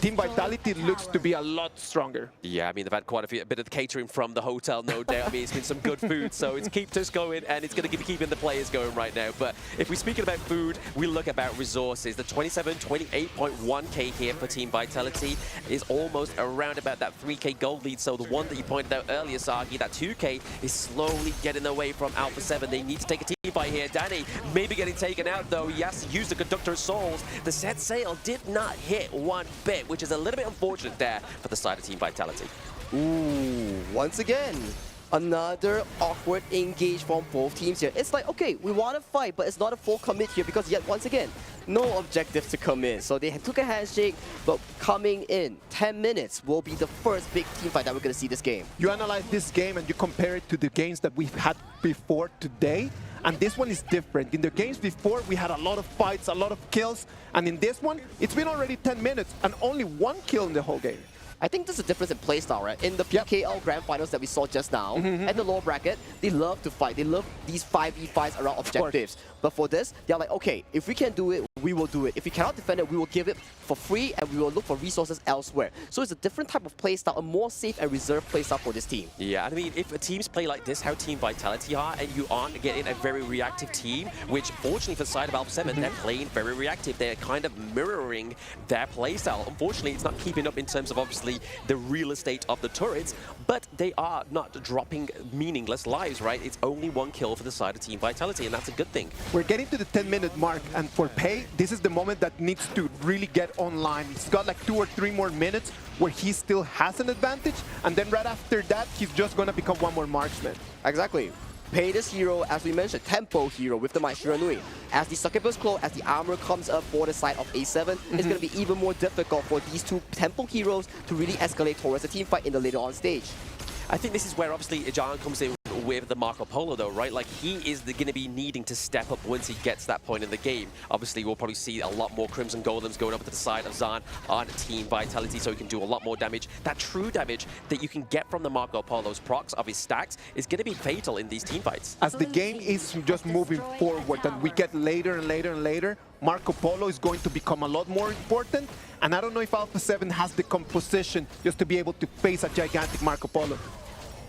Team Vitality looks to be a lot stronger. Yeah, I mean, they've had quite a bit of catering from the hotel, no doubt. I mean, it's been some good food, so it's kept us going, and it's going to be keeping the players going right now. But if we're speaking about food, we look about resources. The 28.1k here for Team Vitality is almost around about that 3k gold lead. So the one that you pointed out earlier, Sagi, that 2k is slowly getting away from Alpha7. They need to take a team fight here. Danny maybe getting taken out, though. He has to use the Conductor of Souls. The set sail did not hit one bit, which is a little bit unfortunate there for the side of Team Vitality. Ooh, once again, another awkward engage from both teams here. It's like, okay, we want to fight, but it's not a full commit here because yet once again, no objective to come in. So they took a handshake, but coming in 10 minutes will be the first big team fight that we're going to see this game. You analyze this game and you compare it to the games that we've had before today, and this one is different. In the games before, we had a lot of fights, a lot of kills, and in this one, it's been already 10 minutes and only 1 kill in the whole game. I think there's a difference in playstyle, right? In the PKL Grand Finals that we saw just now, at the lower bracket, they love to fight. They love these 5v5s around objectives. But for this, they're like, okay, if we can do it, we will do it. If we cannot defend it, we will give it for free and we will look for resources elsewhere. So it's a different type of playstyle, a more safe and reserved playstyle for this team. Yeah, I mean, if teams play like this, how Team Vitality are, and you aren't getting a very reactive team, which fortunately for the side of Alpha7, they're playing very reactive. They're kind of mirroring their playstyle. Unfortunately, it's not keeping up in terms of obviously the real estate of the turrets, but they are not dropping meaningless lives, right? It's only 1 kill for the side of Team Vitality, and that's a good thing. We're getting to the 10-minute mark, and for Pei, this is the moment that needs to really get online. He's got like 2 or 3 more minutes where he still has an advantage, and then right after that, he's just going to become 1 more marksman. Exactly. Pei this hero, as we mentioned, tempo hero with the Mai Shiranui. As the succubus claw, as the armor comes up for the side of A7, it's going to be even more difficult for these 2 tempo heroes to really escalate towards a team fight in the later on stage. I think this is where obviously John comes in with the Marco Polo, though, right? Like, he is going to be needing to step up once he gets to that point in the game. Obviously, we'll probably see a lot more Crimson Golems going up to the side of Zan on Team Vitality, so he can do a lot more damage. That true damage that you can get from the Marco Polo's procs of his stacks is going to be fatal in these team fights. As the game is just moving forward and we get later and later and later, Marco Polo is going to become a lot more important, and I don't know if Alpha7 has the composition just to be able to face a gigantic Marco Polo.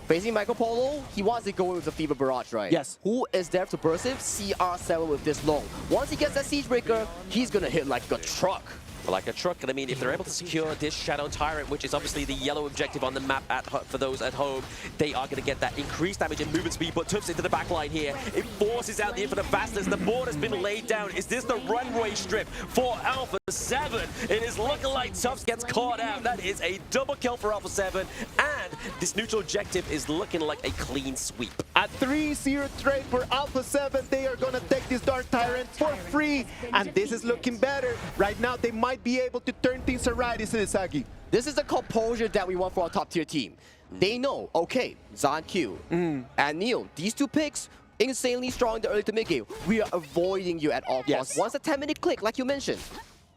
Facing Marco Polo, he wants to go in with the Fever Barrage, right? Yes. Who is there to burst him? CR7 with this long. Once he gets that Siege Breaker, he's gonna hit like a truck. Like a truck, and I mean, if they're able to secure this Shadow Tyrant, which is obviously the yellow objective on the map for those at home, they are going to get that increased damage and movement speed, but Tufts into the back line here. It forces out the Infinite Fastness. The board has been laid down. Is this the runway strip for Alpha7? It is looking like Tufts gets caught out. That is a double kill for Alpha7, and this neutral objective is looking like a clean sweep. A 3-0 trade for Alpha7. They are going to take this Dark Tyrant for free, and this is looking better. Right now, they might be able to turn things around, isn't it, Sagi? This is the composure that we want for our top-tier team. They know, okay, Zan Q and Neil, these 2 picks, insanely strong in the early to mid game. We are avoiding you at all costs. Once a 10-minute click, like you mentioned,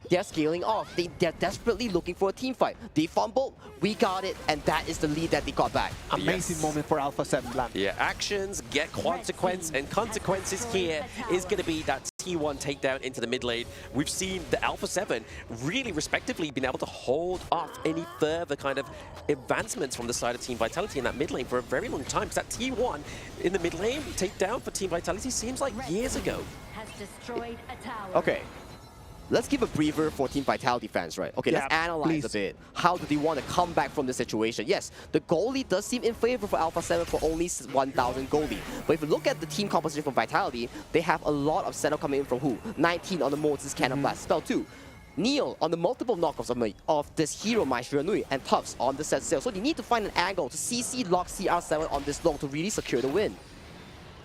they're scaling off. They're desperately looking for a team fight. They fumbled, we got it, and that is the lead that they got back. Amazing moment for Alpha7 Land. Yeah, actions get consequence, and consequences here is going to be that T1 takedown into the mid lane. We've seen the Alpha7 really respectively been able to hold off any further kind of advancements from the side of Team Vitality in that mid lane for a very long time, because that T1 in the mid lane takedown for Team Vitality seems like years ago. Okay. Let's give a breather for Team Vitality fans, right? Okay, let's analyze a bit. How do they want to come back from the situation? Yes, the goal lead does seem in favor for Alpha7 for only 1,000 goal lead. But if you look at the team composition from Vitality, they have a lot of setup coming in from who? 19 on the Moses Cannon Blast, Spell 2. Neil on the multiple knockoffs of this hero, Mai Shiranui, and Tufts on the set sail. So they need to find an angle to CC lock CR7 on this long to really secure the win.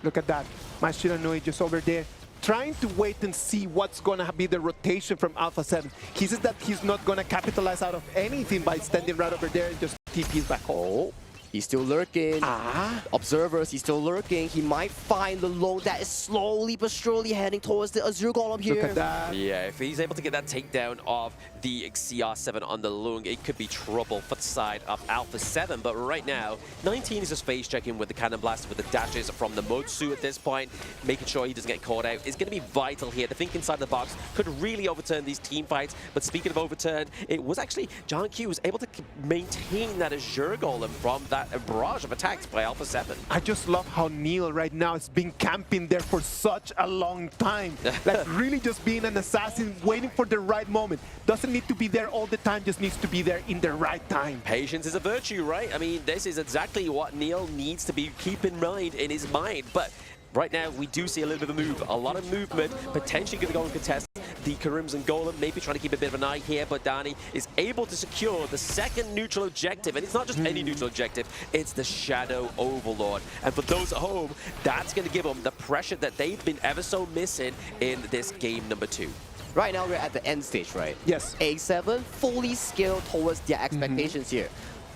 Look at that. Mai Shiranui just over there, trying to wait and see what's going to be the rotation from Alpha7. He says that he's not going to capitalize out of anything by standing right over there and just TP's back home. He's still lurking. Ah. Observers, he's still lurking. He might find the lone that is slowly but surely heading towards the Azure Golem here. Look at that. Yeah, if he's able to get that takedown of the CR7 on the Lung, it could be trouble for the side of Alpha7. But right now, 19 is just face checking with the Cannon Blast, with the dashes from the Motsu at this point, making sure he doesn't get caught out. It's going to be vital here. The think inside the box could really overturn these team fights. But speaking of overturn, it was actually Gen.G was able to maintain that Azure Golem from that barrage of attacks by Alpha7. I just love how Neil right now has been camping there for such a long time. Like really just being an assassin, waiting for the right moment. Doesn't need to be there all the time, just needs to be there in the right time. Patience is a virtue, right? I mean, this is exactly what Neil needs to be keeping in mind in his mind. But right now, we do see a little bit of a move, a lot of movement, potentially going to go and contest the Crimson Golem, maybe trying to keep a bit of an eye here, but Danny is able to secure the second neutral objective, and it's not just any neutral objective, it's the Shadow Overlord. And for those at home, that's going to give them the pressure that they've been ever so missing in this game number 2. Right now, we're at the end stage, right? Yes. A7 fully scaled towards their expectations here.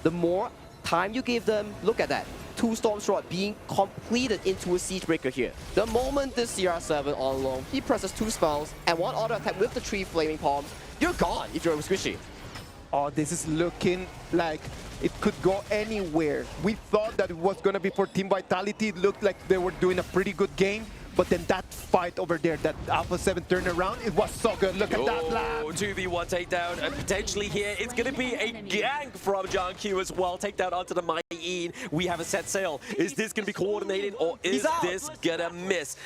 The more time you give them, look at that. 2 Storm Rod being completed into a Siege Breaker here. The moment this CR7 on alone, he presses 2 spells and 1 auto attack with the 3 Flaming Palms, you're gone if you're a Squishy. Oh, this is looking like it could go anywhere. We thought that it was going to be for Team Vitality. It looked like they were doing a pretty good game. But then that fight over there, that Alpha7 turnaround, it was so good. Look at that, lad. 2v1 takedown, and potentially here, it's going to be a gank from Gen.G as well. Takedown onto the Mighty. We have a set sail. Is this going to be coordinated, or is this going to miss?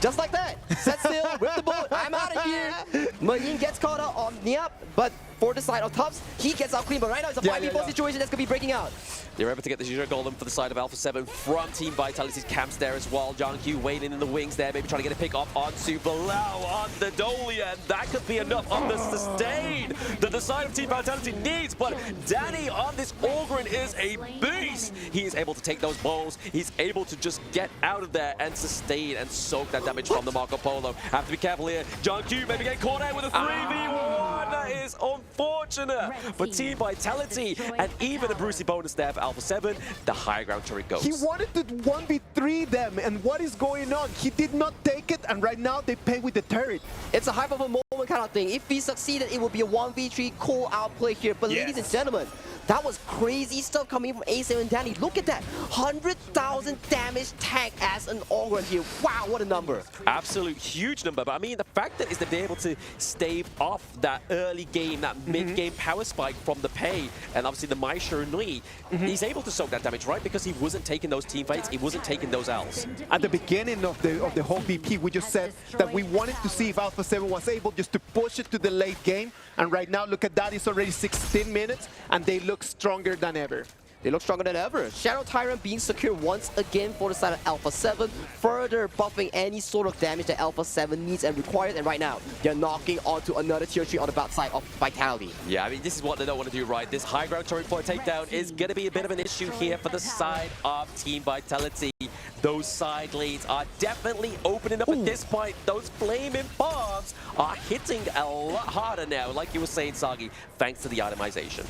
Just like that. Set sail, rip the boat, I'm out of here. Marine gets caught out on Niap, but for the side of Tufts, he gets out clean. But right now, it's a 5v4 situation that's going to be breaking out. They're able to get the Azure Golem for the side of Alpha7 from Team Vitality's camps there as well. Gen.G waiting in the wings there, maybe trying to get a pick off onto Bilal on the Dolia. And that could be enough on the sustain that the side of Team Vitality needs. But Danny on this Orgrin is a beast. He is able to take those balls. He's able to just get out of there and sustain and soak that damage from the Marco Polo. Have to be careful here. Gen.G maybe get caught out with a 3v1. That is unfortunate for Team Vitality. And even a Brucey bonus there for Alpha7. The high ground turret goes. He wanted to 1v3 them, and what is going on? He did not take it, and right now they pay with the turret. It's a hype of a moment kind of thing. If he succeeded, it would be a 1v3 cool outplay here. But ladies and gentlemen, that was crazy stuff coming from A7 and Danny. Look at that. 100,000 damage tank as an Orgrin here. Wow, what a number. Absolute huge number. But I mean, the fact that is that they're able to stave off that early game, that mid-game power spike from the pay, and obviously the Mai Shurnui, he's able to soak that damage, right? Because he wasn't taking those team fights, he wasn't taking those L's. At the beginning of the whole VP, we just said that we wanted to see if Alpha7 was able just to push it to the late game. And right now, look at that, it's already 16 minutes, and they look stronger than ever. They look stronger than ever. Shadow Tyrant being secured once again for the side of Alpha7, further buffing any sort of damage that Alpha7 needs and requires. And right now, they're knocking onto another tier 3 on the back side of Vitality. Yeah, I mean, this is what they don't want to do, right? This high ground turret for a takedown is going to be a bit of an issue here for the side of Team Vitality. Those side lanes are definitely opening up at this point. Those flaming bombs are hitting a lot harder now, like you were saying, Sagi, thanks to the itemization.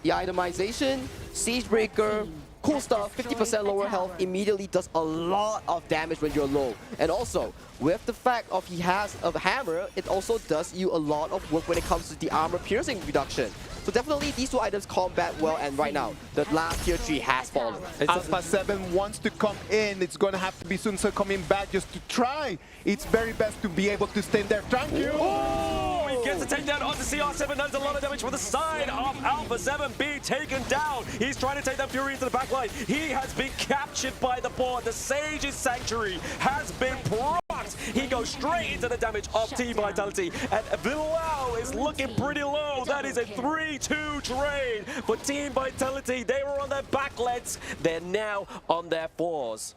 The itemization, Siege Breaker, cool stuff, 50% lower health immediately does a lot of damage when you're low. And also, with the fact of he has a hammer, it also does you a lot of work when it comes to the armor piercing reduction. So definitely these 2 items combat well, and right now, the last tier 3 has fallen. Alpha7 wants to come in. It's going to have to be soon, so coming back just to try. It's very best to be able to stand there. Thank you. He gets a takedown onto CR7. That is a lot of damage for the side of Alpha7 being taken down. He's trying to take that Fury into the backline. He has been captured by the board. The Sage's Sanctuary has been procced. He goes straight into the damage of Team Vitality. And Bilal is looking pretty low. That is a 3-2 trade for Team Vitality. They were on their backlets. They're now on their fours.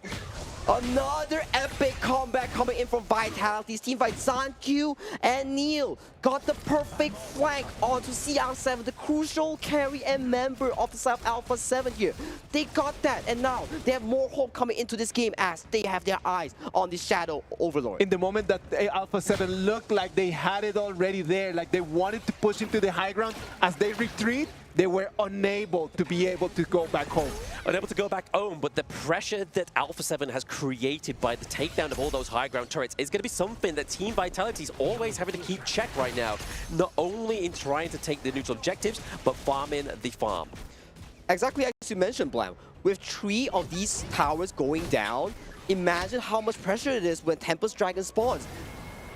Another epic comeback coming in from Vitality's team by Gen.G and Neil. Got the perfect flank onto CR7, the crucial carry and member of the side of Alpha7 here. They got that, and now they have more hope coming into this game as they have their eyes on the Shadow Overlord. In the moment that Alpha7 looked like they had it already there, like they wanted to push into the high ground, as they retreat, they were unable to be able to go back home. Unable to go back home, but the pressure that Alpha7 has created by the takedown of all those high ground turrets is going to be something that Team Vitality is always having to keep check right now. Not only in trying to take the neutral objectives, but farming the farm. Exactly as you mentioned, Blam. With 3 of these towers going down, imagine how much pressure it is when Tempest Dragon spawns.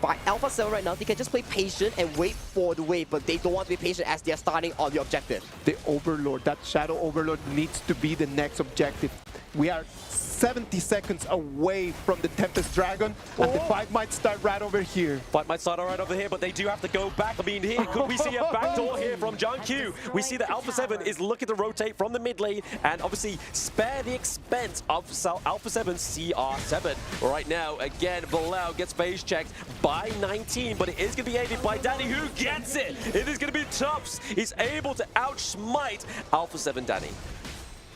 By Alpha7 right now, they can just play patient and wait for the wave, but they don't want to be patient as they are starting on the objective. The Overlord, that Shadow Overlord needs to be the next objective. We are 70 seconds away from the Tempest Dragon, and the fight might start right over here. Fight might start right over here, but they do have to go back. I mean, here, could we see a backdoor here from Gen.G? We see that Alpha7 is looking to rotate from the mid lane and obviously spare the expense of Alpha7 CR7. Right now, again, Bilal gets phase checked by 19, but it is going to be aided by Danny, who gets it. It is going to be Tups. He's able to outsmite Alpha7 Danny.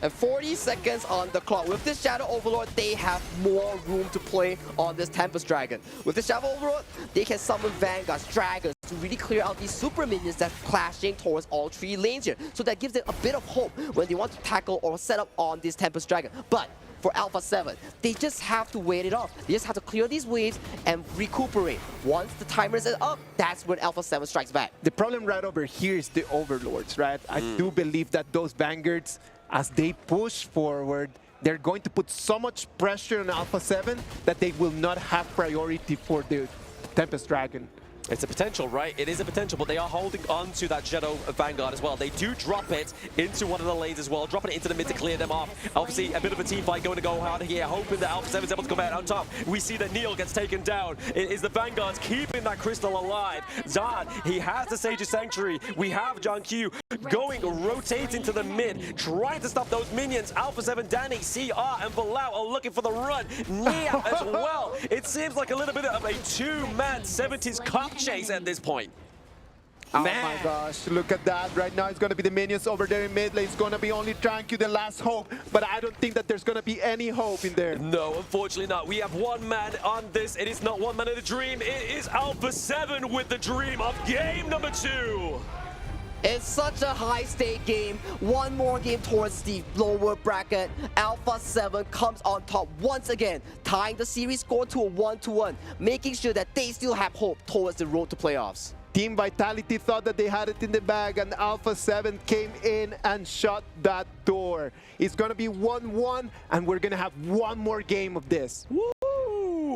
And 40 seconds on the clock. With this Shadow Overlord, they have more room to play on this Tempest Dragon. With the Shadow Overlord, they can summon Vanguards, Dragons to really clear out these super minions that's clashing towards all 3 lanes here. So that gives them a bit of hope when they want to tackle or set up on this Tempest Dragon. But for Alpha7, they just have to wait it off. They just have to clear these waves and recuperate. Once the timer is up, that's when Alpha7 strikes back. The problem right over here is the Overlords, right? I do believe that those Vanguards, as they push forward, they're going to put so much pressure on Alpha7 that they will not have priority for the Tempest Dragon. It's a potential, right? It is a potential, but they are holding on to that Shadow Vanguard as well. They do drop it into one of the lanes as well, dropping it into the mid to clear them off. Obviously, a bit of a team fight going to go out here, hoping that Alpha7 is able to come out on top. We see that Neil gets taken down. It is the Vanguards keeping that crystal alive. Zad, he has the Sage's Sanctuary. We have Gen.G going, rotating to the mid, trying to stop those minions. Alpha7, Danny, CR, and Bilal are looking for the run. Nia as well. It seems like a little bit of a 2-man 70s cop chase at this point. Oh my gosh, look at that. Right now it's going to be the minions over there in mid lane. It's going to be only Gen.G, the last hope, but I don't think that there's going to be any hope in there. No, unfortunately not. We have one man on this. It is not one man in a dream. It is Alpha7 with the dream of game number 2. It's such a high-stake game. One more game towards the lower bracket. Alpha7 comes on top once again, tying the series score to a 1-1, making sure that they still have hope towards the road to playoffs. Team Vitality thought that they had it in the bag, and Alpha7 came in and shut that door. It's going to be 1-1, and we're going to have one more game of this. Woo!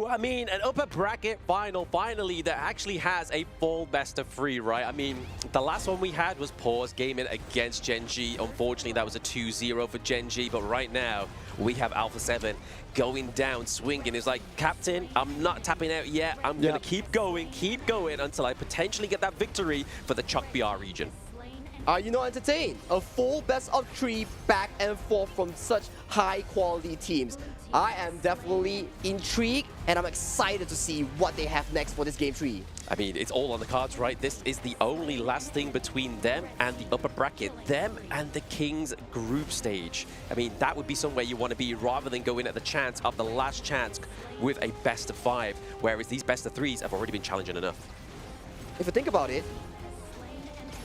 I mean, an upper bracket final, finally, that actually has a full best of 3, right? I mean, the last one we had was Pause Gaming against Gen.G. Unfortunately, that was a 2-0 for Gen.G, but right now, we have Alpha7 going down, swinging. It's like, Captain, I'm not tapping out yet. I'm going to keep going until I potentially get that victory for the Chuck BR region. Are you not entertained? A full best of 3 back and forth from such high quality teams. I am definitely intrigued, and I'm excited to see what they have next for this game 3. I mean, it's all on the cards, right? This is the only last thing between them and the upper bracket, them and the Kings group stage. I mean, that would be somewhere you want to be rather than going at the chance of the last chance with a best of 5, whereas these best of 3s have already been challenging enough. If you think about it,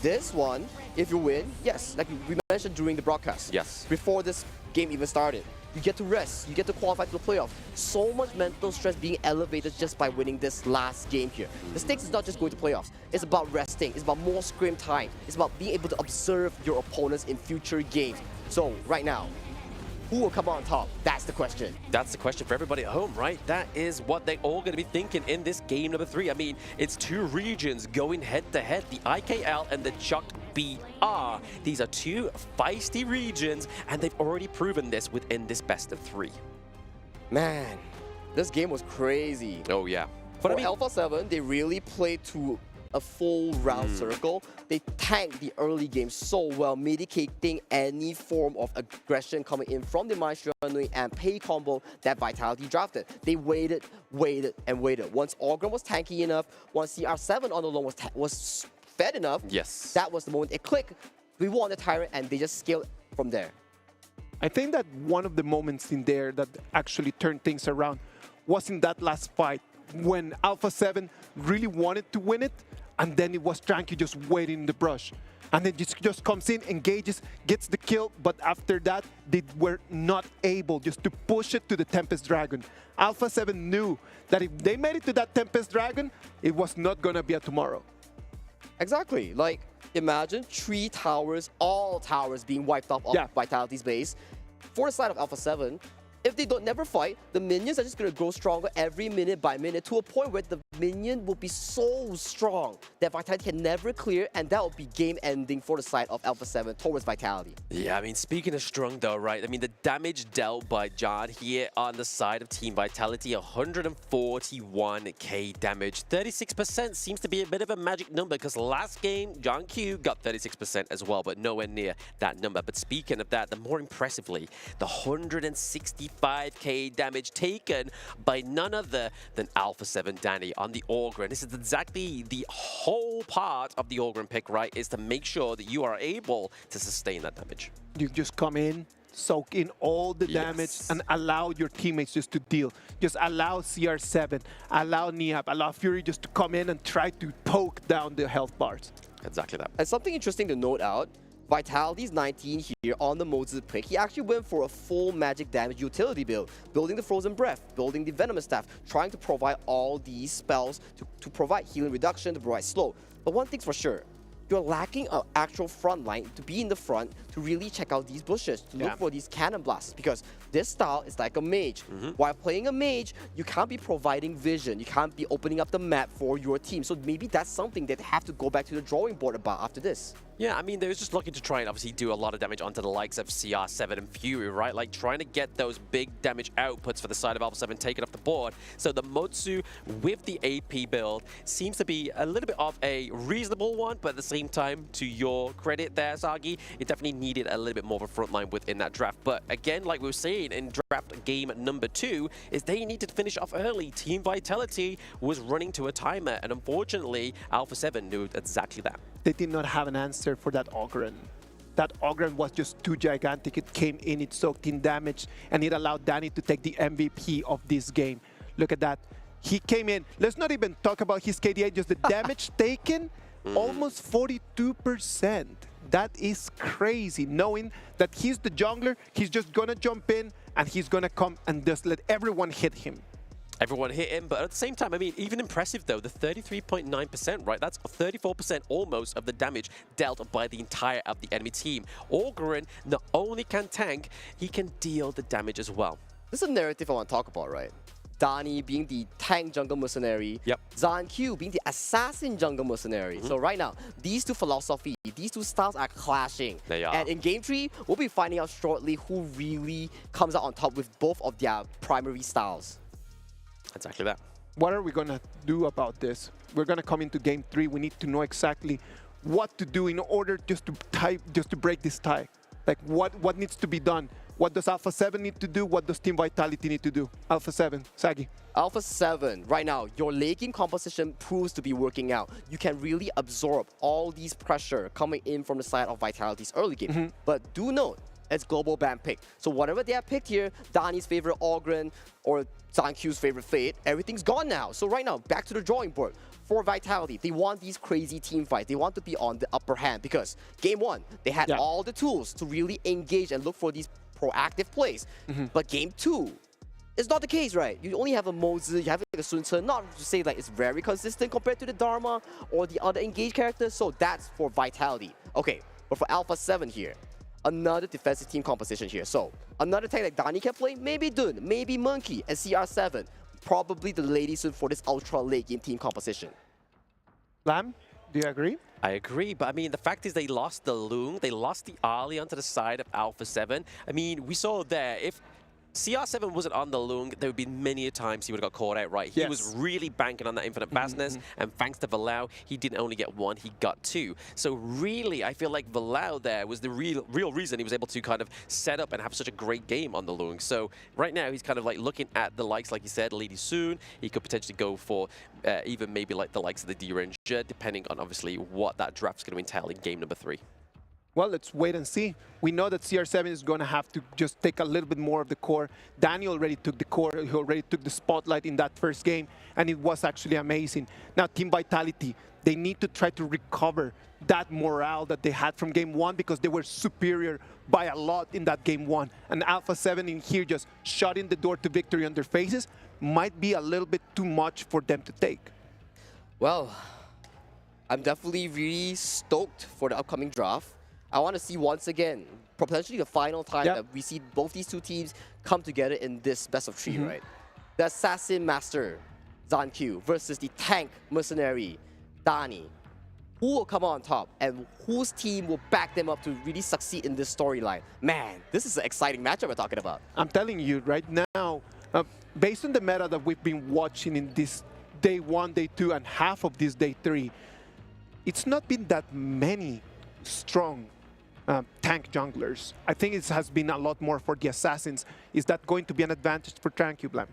this one, if you win, yes, like we mentioned during the broadcast. Yes. Before this game even started. You get to rest, you get to qualify to the playoffs. So much mental stress being elevated just by winning this last game here. The stakes is not just going to playoffs. It's about resting, it's about more scrim time. It's about being able to observe your opponents in future games. So, right now, who will come on top? That's the question. That's the question for everybody at home, right? That is what they're all going to be thinking in this game number 3. I mean, it's 2 regions going head-to-head, the A.K.A.L. and the Chuck BR. These are 2 feisty regions, and they've already proven this within this best of 3. Man, this game was crazy. Oh, yeah. But I mean, Alpha7, they really played to a full round circle. They tanked the early game so well, mitigating any form of aggression coming in from the Maestro and Pei combo that Vitality drafted. They waited, and waited. Once Organ was tanky enough, once CR7 on the lane was fed enough, yes, that was the moment it clicked. We won the Tyrant, and they just scaled from there. I think that one of the moments in there that actually turned things around was in that last fight when Alpha7 really wanted to win it, and then it was Gen.G just waiting in the brush. And then just comes in, engages, gets the kill, but after that, they were not able just to push it to the Tempest Dragon. Alpha7 knew that if they made it to that Tempest Dragon, it was not gonna be a tomorrow. Exactly. Like, imagine 3 towers, all towers being wiped off of Vitality's base. For the side of Alpha7, if they don't never fight, the minions are just going to grow stronger every minute by minute to a point where the minion will be so strong that Vitality can never clear, and that will be game ending for the side of Alpha7 towards Vitality. Yeah, I mean, speaking of strong though, right? I mean, the damage dealt by John here on the side of Team Vitality, 141k damage. 36% seems to be a bit of a magic number because last game, John Q got 36% as well, but nowhere near that number. But speaking of that, the more impressively, the 165k damage taken by none other than Alpha7 Danny on the Orgren. This is exactly the whole part of the Orgren pick, right? Is to make sure that you are able to sustain that damage. You just come in, soak in all the damage, and allow your teammates just to deal. Just allow CR7, allow Niab, allow Fury just to come in and try to poke down the health bars. Exactly that. And something interesting to note out, Vitality's 19 here on the Moses pick. He actually went for a full magic damage utility build, building the Frozen Breath, building the Venomous Staff, trying to provide all these spells to provide healing reduction, to provide slow. But one thing's for sure, you're lacking an actual front line to be in the front to really check out these bushes, to look for these cannon blasts, because this style is like a mage. While playing a mage, you can't be providing vision, you can't be opening up the map for your team. So maybe that's something that they have to go back to the drawing board about after this. Yeah, I mean, they was just looking to try and obviously do a lot of damage onto the likes of CR7 and Fury, right? Like trying to get those big damage outputs for the side of Alpha7 taken off the board. So the Motsu with the AP build seems to be a little bit of a reasonable one, but at the same time, to your credit there, Zagi, it definitely needed a little bit more of a front line within that draft. But again, like we were saying in draft game number 2, is they needed to finish off early. Team Vitality was running to a timer, and unfortunately, Alpha7 knew exactly that. They did not have an answer for that Ogren. That Ogren was just too gigantic. It came in, it soaked in damage, and it allowed Danny to take the MVP of this game. Look at that. He came in. Let's not even talk about his KDA, just the damage taken, almost 42%. That is crazy, knowing that he's the jungler, he's just gonna jump in, and he's gonna come and just let everyone hit him. Everyone hit him, but at the same time, I mean, even impressive though, the 33.9%, right? That's 34% almost of the damage dealt by the entire of the enemy team. Orgren not only can tank, he can deal the damage as well. This is a narrative I want to talk about, right? Dani being the tank jungle mercenary, Zan Q being the assassin jungle mercenary. So right now, these two philosophies, these two styles are clashing. They are. And in Game 3, we'll be finding out shortly who really comes out on top with both of their primary styles. Exactly that. What are we gonna do about this? We're gonna come into Game 3. We need to know exactly what to do in order just to break this tie. Like what needs to be done? What does Alpha7 need to do? What does Team Vitality need to do? Alpha7, Sagi. Alpha7, right now, your late game composition proves to be working out. You can really absorb all these pressure coming in from the side of Vitality's early game. But do note, it's global ban pick. So whatever they have picked here, Dani's favorite Ogren or Zan Q's favorite Fate, everything's gone now. So right now, back to the drawing board. For Vitality, they want these crazy team fights. They want to be on the upper hand because Game 1, they had all the tools to really engage and look for these proactive plays. But Game 2, it's not the case, right? You only have a Moses, you have like a Sun Ce, not to say like it's very consistent compared to the Dharma or the other engaged characters. So that's for Vitality. Okay, but for Alpha7 here, another defensive team composition here. So another tag that Dani can play, maybe Dun, maybe Monkey, and CR7. Probably the lady soon for this ultra late game team composition. Lam, do you agree? I agree, but I mean, the fact is they lost the Loong, they lost the Ali onto the side of Alpha7. I mean, we saw there, if CR7 wasn't on the Loong, there would be many a times he would have got caught out, right? He was really banking on that infinite fastness, and thanks to Valau, he didn't only get 1, he got 2. So really, I feel like Valau there was the real reason he was able to kind of set up and have such a great game on the Loong. So right now, he's kind of like looking at the likes, like you said, Lady Soon. He could potentially go for even maybe like the likes of the D-Ranger, depending on obviously what that draft's going to entail in game number 3. Well, let's wait and see. We know that CR7 is going to have to just take a little bit more of the core. Danny already took the core. He already took the spotlight in that first game, and it was actually amazing. Now, Team Vitality, they need to try to recover that morale that they had from game one because they were superior by a lot in that game one. And Alpha7 in here just shutting the door to victory on their faces might be a little bit too much for them to take. Well, I'm definitely really stoked for the upcoming draft. I want to see once again, potentially the final time that we see both these two teams come together in this best of three, right? The Assassin Master, Gen.G, versus the Tank Mercenary, Danny. Who will come on top and whose team will back them up to really succeed in this storyline? Man, this is an exciting matchup we're talking about. I'm telling you right now, based on the meta that we've been watching in this day 1, day 2, and half of this day 3, it's not been that many strong tank junglers. I think it has been a lot more for the Assassins. Is that going to be an advantage for Gen.G, Blam?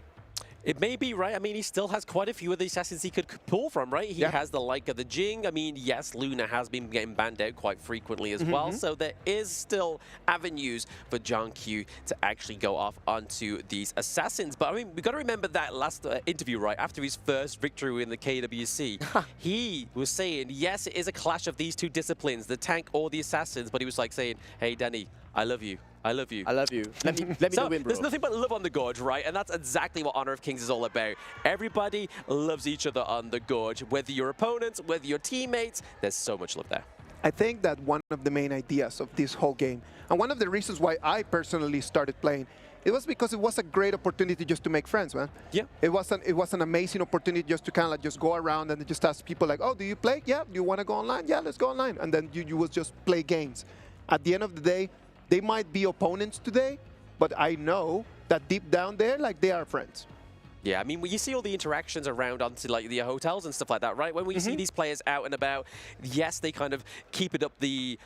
It may be, right? I mean, he still has quite a few of the assassins he could pull from, right? He has the like of the Jing. I mean, yes, Luna has been getting banned out quite frequently as well. So there is still avenues for Gen.G to actually go off onto these assassins. But I mean, we got to remember that last interview, right? After his first victory in the KWC, he was saying, yes, it is a clash of these two disciplines, the tank or the assassins. But he was like saying, hey, Danny, I love you. I love you. I love you. Let me so win, bro. There's nothing but love on the Gorge, right? And that's exactly what Honor of Kings is all about. Everybody loves each other on the Gorge. Whether your opponents, whether your teammates, there's so much love there. I think that one of the main ideas of this whole game, and one of the reasons why I personally started playing, it was because it was a great opportunity just to make friends, man. Yeah. It was an amazing opportunity just to kind of like just go around and just ask people like, oh, do you play? Yeah. Do you want to go online? Yeah, let's go online. And then you would just play games. At the end of the day, they might be opponents today, but I know that deep down there, like, they are friends. Yeah, I mean, when you see all the interactions around onto like the hotels and stuff like that, right? When we see these players out and about, yes, they kind of keep it up the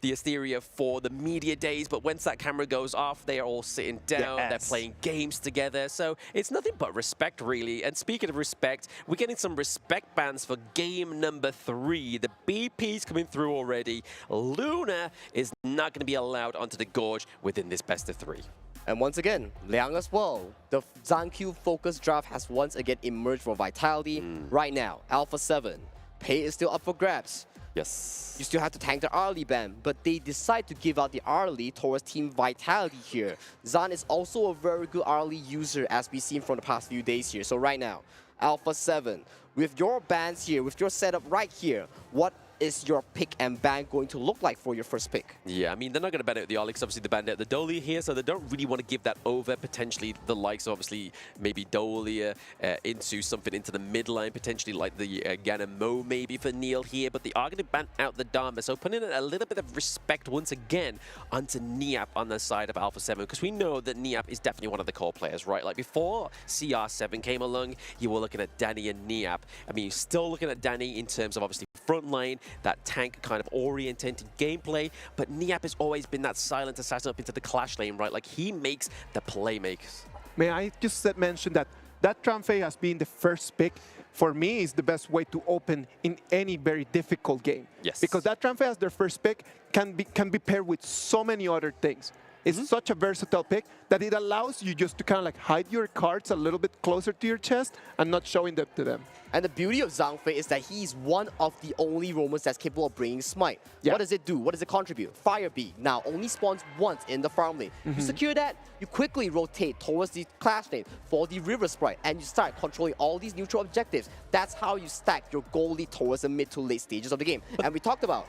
hysteria for the media days, but once that camera goes off, they are all sitting down, they're playing games together. So it's nothing but respect, really. And speaking of respect, we're getting some respect bans for game number 3. The BP's coming through already. Luna is not going to be allowed onto the Gorge within this best of 3. And once again, Liang as well. The Gen.G focus draft has once again emerged for Vitality. Right now, Alpha7, pay is still up for grabs. Yes. You still have to tank the early ban, but they decide to give out the early towards Team Vitality here. Zan is also a very good early user, as we've seen from the past few days here. So right now, Alpha7, with your bans here, with your setup right here, what is your pick and ban going to look like for your first pick? Yeah, I mean, they're not going to ban out the Olix, obviously the ban out the Dolia here, so they don't really want to give that over, potentially the likes of obviously maybe Dolia into something into the mid line, potentially like the Ganamo maybe for Neil here, but they are going to ban out the Dharma, so putting a little bit of respect once again onto Niap on the side of Alpha7, because we know that Niap is definitely one of the core players, right? Like before CR7 came along, you were looking at Danny and Niap. I mean, you're still looking at Danny in terms of obviously front line, that tank kind of oriented gameplay, but Niap has always been that silent assassin up into the clash lane, right? Like he makes the playmakers. May I just mention that Tramfei has been the first pick. For me, is the best way to open in any very difficult game. Yes. Because that Tramfei as their first pick can be paired with so many other things. It's such a versatile pick that it allows you just to kind of like hide your cards a little bit closer to your chest and not showing them to them. And the beauty of Zhang Fei is that he's one of the only roamers that's capable of bringing Smite. What does it do? What does it contribute? Fire Beat now only spawns once in the farm lane. You secure that, you quickly rotate towards the clash lane for the River Sprite, and you start controlling all these neutral objectives. That's how you stack your goal lead towards the mid to late stages of the game. And we talked about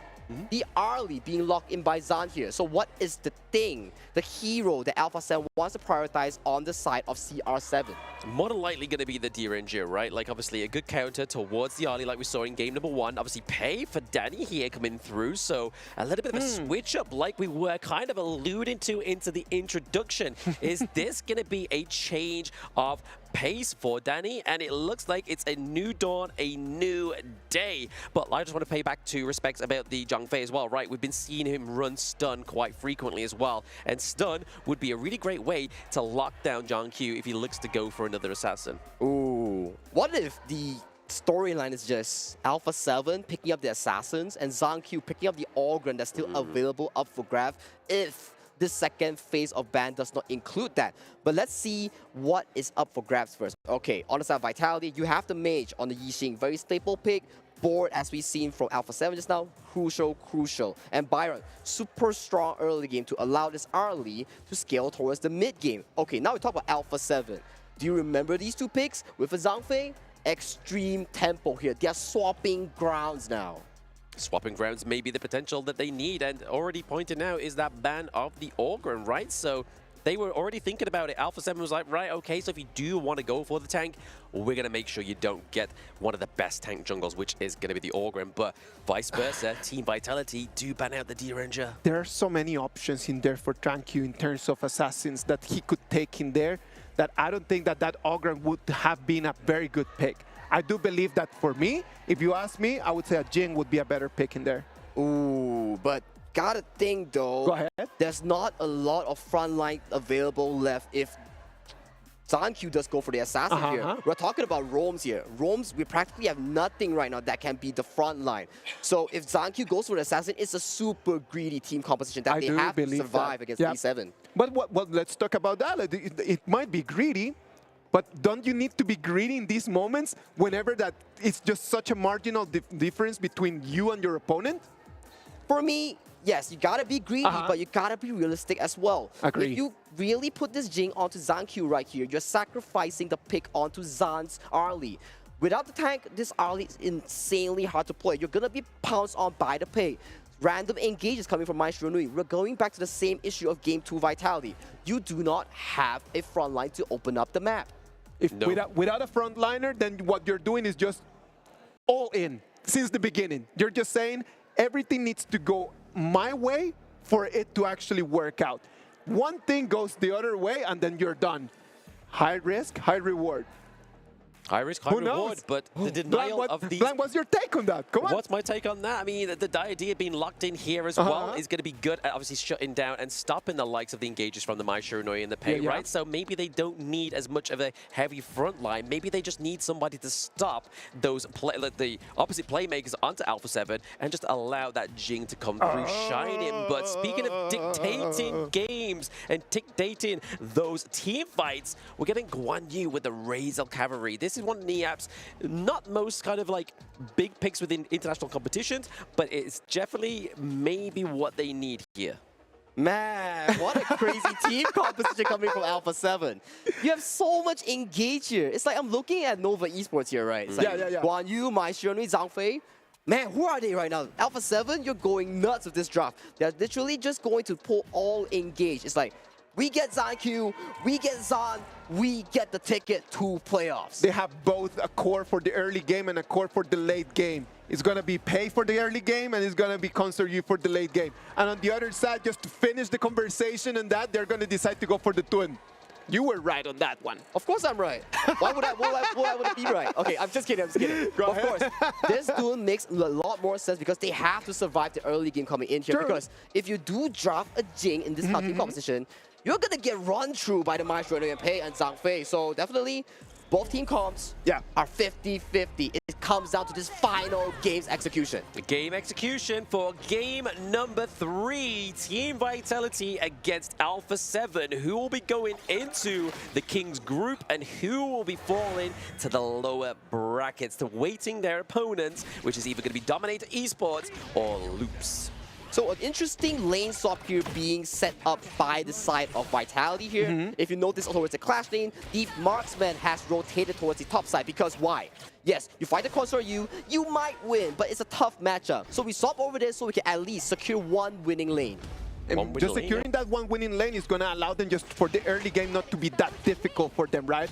the early being locked in by Zan here. So what is the thing, the hero that Alpha7 wants to prioritize on the side of CR7? More than likely going to be the Gen.G, right? Like obviously a good counter towards the early like we saw in game number 1. Obviously pay for Danny here coming through. So a little bit of a switch up like we were kind of alluding to into the introduction. Is this going to be a change of pace for Danny? And it looks like it's a new dawn, a new day. But I just want to pay back to respects about the Zhang Fei as well, right? We've been seeing him run stun quite frequently as well. And stun would be a really great way to lock down Gen.G if he looks to go for another assassin. Ooh. What if the storyline is just Alpha7 picking up the Assassins and Zhang picking up the Organ that's still available up for grabs if this second phase of ban does not include that. But let's see what is up for grabs first. Okay, on the side of Vitality, you have the Mage on the Yixing, very staple pick. Board, as we've seen from Alpha7 just now, crucial. And Byron, super strong early game to allow this early to scale towards the mid game. Okay, now we talk about Alpha7. Do you remember these two picks with a Zhang? Extreme tempo here. They are swapping grounds now. Swapping grounds may be the potential that they need, and already pointed out is that ban of the Organ, right? So they were already thinking about it. Alpha7 was like, right, okay, so if you do want to go for the tank, we're going to make sure you don't get one of the best tank jungles, which is going to be the Organ. But vice versa, Team Vitality do ban out the D-Ranger. There are so many options in there for Tranquil in terms of assassins that he could take in there that I don't think that Organ would have been a very good pick. I do believe that for me, if you ask me, I would say a Jing would be a better pick in there. Ooh, but gotta think though, Go ahead. there's not a lot of frontline available left if Zhang does go for the assassin here. We're talking about roams here. Roams, we practically have nothing right now that can be the front line. So if Zhang goes for the assassin, it's a super greedy team composition that they have to survive against B7. But let's talk about that. It might be greedy, but don't you need to be greedy in these moments whenever that it's just such a marginal difference between you and your opponent? For me, yes, you gotta be greedy, but you gotta be realistic as well. Agree. If you really put this Jing onto Zhang right here, you're sacrificing the pick onto Zan's Arlie. Without the tank, this Arlie is insanely hard to play. You're gonna be pounced on by the pick. Random engages coming from Maestro Nui. We're going back to the same issue of Game 2 Vitality. You do not have a front line to open up the map. If without a frontliner, then what you're doing is just all in since the beginning. You're just saying everything needs to go my way for it to actually work out. One thing goes the other way and then you're done. High risk, high reward. High risk, high reward, but the denial of these... Blank, what's your take on that? Come on. What's my take on that? I mean, the idea of being locked in here as well is going to be good at obviously shutting down and stopping the likes of the engages from the Mai Shiranui and the Pei, right? So maybe they don't need as much of a heavy front line. Maybe they just need somebody to stop those the opposite playmakers onto Alpha7 and just allow that Jing to come through shining. But speaking of dictating games and dictating those team fights, we're getting Guan Yu with the Razel Cavalry. This is one of NIAP's not most kind of like big picks within international competitions, but it's definitely maybe what they need here. Man, what a crazy team composition coming from Alpha7. You have so much engage here. It's like I'm looking at Nova Esports here, right? It's like Guan Yu, Mai Shiranui, Zhang Fei. Man, who are they right now? Alpha7, you're going nuts with this draft. They're literally just going to pull all engage. It's like, we get Zhang, we get Zan, we get the ticket to playoffs. They have both a core for the early game and a core for the late game. It's going to be Pei for the early game and it's going to be Concert U for the late game. And on the other side, just to finish the conversation and that, they're going to decide to go for the twin. You were right on that one. Of course I'm right. Why would I be right? Okay, I'm just kidding, Go of ahead. course, this duel makes a lot more sense because they have to survive the early game coming in here. Sure. Because if you do draft a Jing in this team competition, you're going to get run through by the Maestro and Pei and Zhang Fei. So definitely, both team comps are 50-50. It comes down to this final game's execution. The game execution for game number 3. Team Vitality against Alpha7. Who will be going into the Kings group and who will be falling to the lower brackets to waiting their opponents, which is either going to be Dominator Esports or Loops. So an interesting lane swap here being set up by the side of Vitality here. If you notice towards the clash lane, the marksman has rotated towards the top side because why? Yes, you fight the Consort U, you might win, but it's a tough matchup. So we swap over there so we can at least secure one winning lane. And just securing that one winning lane is going to allow them just for the early game not to be that difficult for them, right?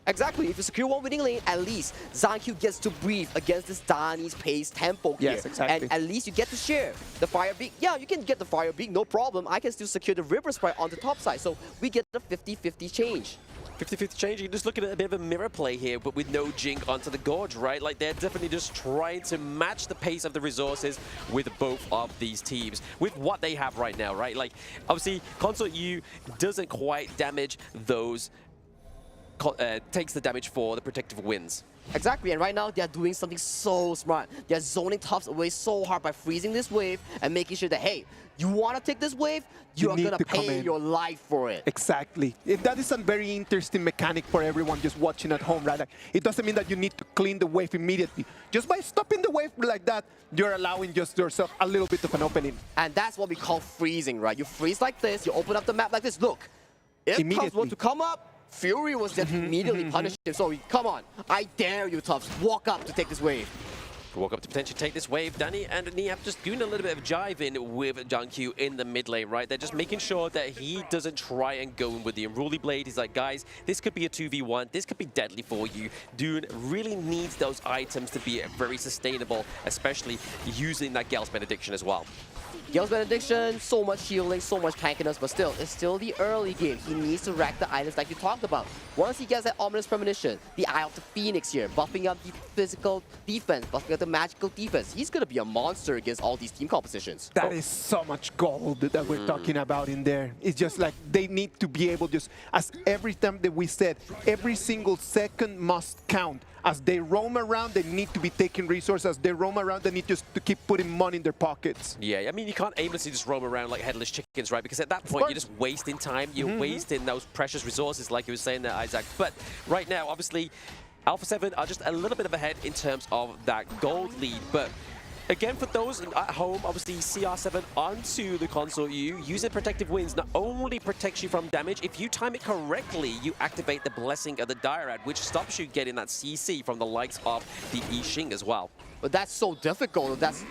Exactly. If you secure one winning lane, at least Zhang gets to breathe against this Dani's pace tempo here. Yes, exactly. And at least you get to share the Fire Beak. Yeah, you can get the Fire Beak, no problem. I can still secure the River Sprite on the top side. So we get the 50-50 change. 50-50 change. You're just looking at a bit of a mirror play here, but with no Jing onto the Gorge, right? Like, they're definitely just trying to match the pace of the resources with both of these teams, with what they have right now, right? Like, obviously, Consort U doesn't quite damage those takes the damage for the protective winds. Exactly, and right now they are doing something so smart. They are zoning Tufts away so hard by freezing this wave and making sure that, hey, you want to take this wave, you are going to pay your life for it. Exactly. That is a very interesting mechanic for everyone just watching at home, right? Like, it doesn't mean that you need to clean the wave immediately. Just by stopping the wave like that, you're allowing just yourself a little bit of an opening. And that's what we call freezing, right? You freeze like this, you open up the map like this. Look, if Tufts were to come up, Fury was just immediately punished him. So come on, I dare you, Tufts, walk up to take this wave. Walk up to potentially take this wave. Danny and Niap just doing a little bit of jiving with Gen.G in the mid lane, right? They're just making sure that he doesn't try and go in with the Unruly Blade. He's like, guys, this could be a 2v1. This could be deadly for you. Dune really needs those items to be very sustainable, especially using that Gale's Benediction as well. Gale's Benediction, so much healing, so much tankiness, but still, it's still the early game. He needs to rack the items like you talked about. Once he gets that Ominous Premonition, the Eye of the Phoenix here, buffing up the physical defense, buffing up the magical defense, he's going to be a monster against all these team compositions. That is so much gold that we're talking about in there. It's just like they need to be able just, as every time that we said, every single second must count. As they roam around, they need to be taking resources. As they roam around, they need just to keep putting money in their pockets. Yeah, I mean, you can't aimlessly just roam around like headless chickens, right? Because at that point, you're just wasting time. You're wasting those precious resources, like you were saying there, Isaac. But right now, obviously, Alpha7 are just a little bit of ahead in terms of that gold lead. But again, for those at home, obviously CR7 onto the console EU, using Protective Winds not only protects you from damage, if you time it correctly, you activate the Blessing of the Dryad, which stops you getting that CC from the likes of the I Ching as well. But that's so difficult. That's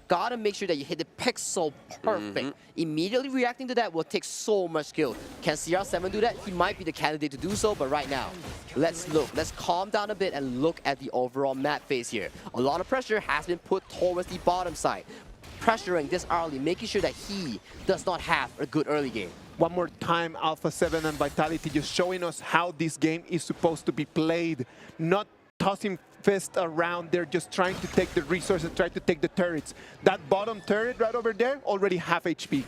gotta make sure that you hit the pick so perfect. Immediately reacting to that will take so much skill. Can CR7 do that? He might be the candidate to do so, but right now, let's look. Let's calm down a bit and look at the overall map phase here. A lot of pressure has been put towards the bottom side, pressuring this early, making sure that he does not have a good early game. One more time, Alpha7 and Vitality just showing us how this game is supposed to be played. Not tossing fist around, they're just trying to take the resources, try to take the turrets. That bottom turret right over there, already half HP.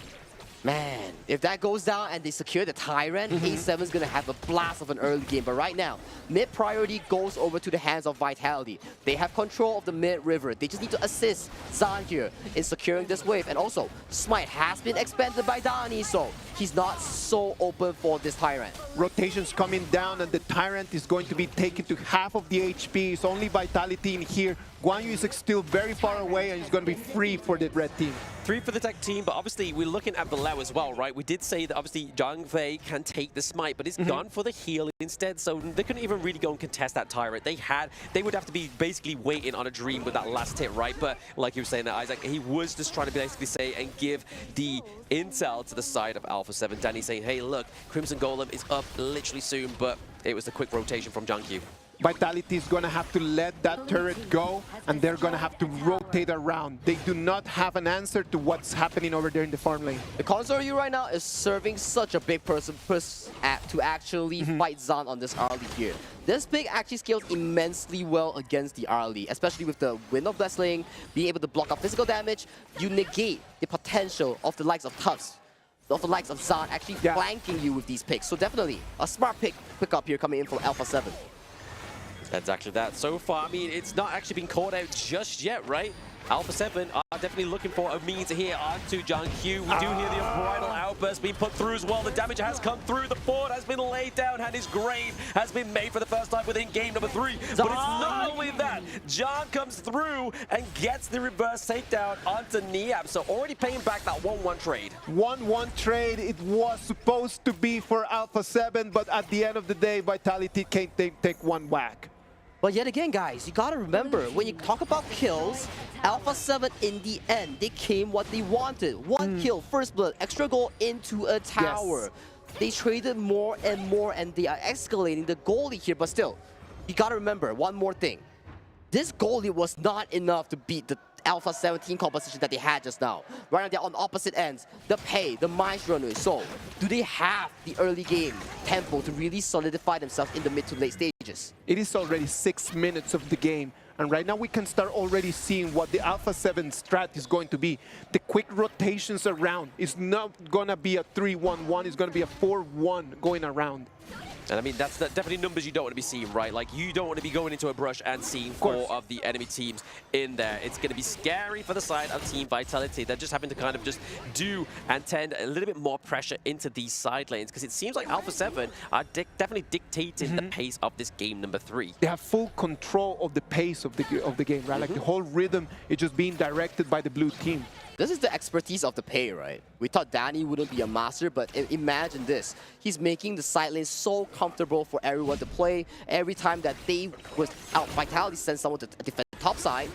Man, if that goes down and they secure the Tyrant, A7 is going to have a blast of an early game. But right now, mid priority goes over to the hands of Vitality. They have control of the mid river. They just need to assist Zan here in securing this wave. And also, Smite has been expanded by Dani, so he's not so open for this Tyrant. Rotations coming down and the Tyrant is going to be taken to half of the HP. It's only Vitality in here. Guan Yu is still very far away and he's going to be free for the red team. 3 for the tech team, but obviously we're looking at Valeu as well, right? We did say that obviously Zhang Fei can take the smite, but it's gone for the heal instead, so they couldn't even really go and contest that Tyrant. They would have to be basically waiting on a dream with that last hit, right? But like you were saying that, Isaac, he was just trying to basically say and give the intel to the side of Alpha7. Danny saying, hey, look, Crimson Golem is up literally soon, but it was the quick rotation from Gen.G. Vitality is going to have to let that turret go, and they're going to have to rotate around. They do not have an answer to what's happening over there in the farm lane. The console you right now is serving such a big purpose to actually fight Zan on this early here. This pick actually scales immensely well against the early, especially with the Wind of Blessing, being able to block up physical damage. You negate the potential of the likes of Tufts, of the likes of Zan actually flanking you with these picks. So definitely a smart pick up here coming in from Alpha7. That's actually that. So far, I mean, it's not actually been called out just yet, right? Alpha7 are definitely looking for a means here onto Gen.G. We do hear the Unbridled Outburst being put through as well. The damage has come through. The fort has been laid down, and his grave has been made for the first time within game number 3. But it's not only that. John comes through and gets the reverse takedown onto Niap. So already paying back that 1-1 trade. 1-1 trade. It was supposed to be for Alpha7, but at the end of the day, Vitality can't take one whack. But yet again, guys, you gotta remember, when you talk about kills, Alpha7 in the end, they came what they wanted. One kill, first blood, extra goal into a tower. Yes. They traded more, and they are escalating the goalie here. But still, you gotta remember one more thing. This goalie was not enough to beat the Alpha7 team composition that they had just now. Right now, they're on opposite ends. The Pei, the Mines Runner. So, do they have the early game tempo to really solidify themselves in the mid to late stages? It is already 6 minutes of the game, and right now we can start already seeing what the Alpha7 strat is going to be. The quick rotations around is not going to be a 3-1-1, it's going to be a 4-1 going around. And I mean, that's definitely numbers you don't want to be seeing, right? Like, you don't want to be going into a brush and seeing 4 of the enemy teams in there. It's going to be scary for the side of Team Vitality. They're just having to kind of just do and tend a little bit more pressure into these side lanes, because it seems like Alpha7 are definitely dictating the pace of this game number 3. They have full control of the pace of the game, right? Like the whole rhythm is just being directed by the blue team. This is the expertise of the pay, right? We thought Danny wouldn't be a master, but imagine this. He's making the side lane so comfortable for everyone to play. Every time that they with Vitality sends someone to defend the top side,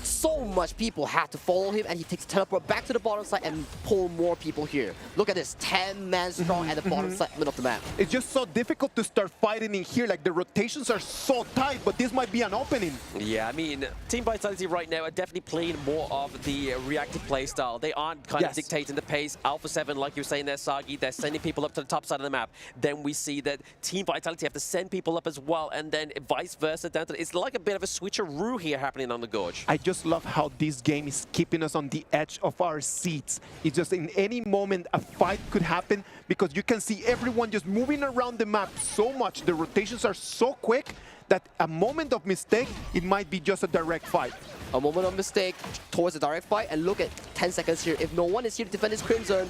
so much people had to follow him, and he takes teleport back to the bottom side and pull more people here. Look at this, 10-man strong at the bottom segment of the map. It's just so difficult to start fighting in here. Like the rotations are so tight, but this might be an opening. Yeah, I mean, Team Vitality right now are definitely playing more of the reactive playstyle. They aren't kind of dictating the pace. Alpha7, like you were saying there, Sagi, they're sending people up to the top side of the map. Then we see that Team Vitality have to send people up as well, and then vice versa down to it's like a bit of a switcheroo here happening on the Gorge. I just love how this game is keeping us on the edge of our seats. It's just in any moment a fight could happen, because you can see everyone just moving around the map so much. The rotations are so quick that a moment of mistake, it might be just a direct fight. A moment of mistake towards a direct fight, and look at 10 seconds here. If no one is here to defend his Crimson,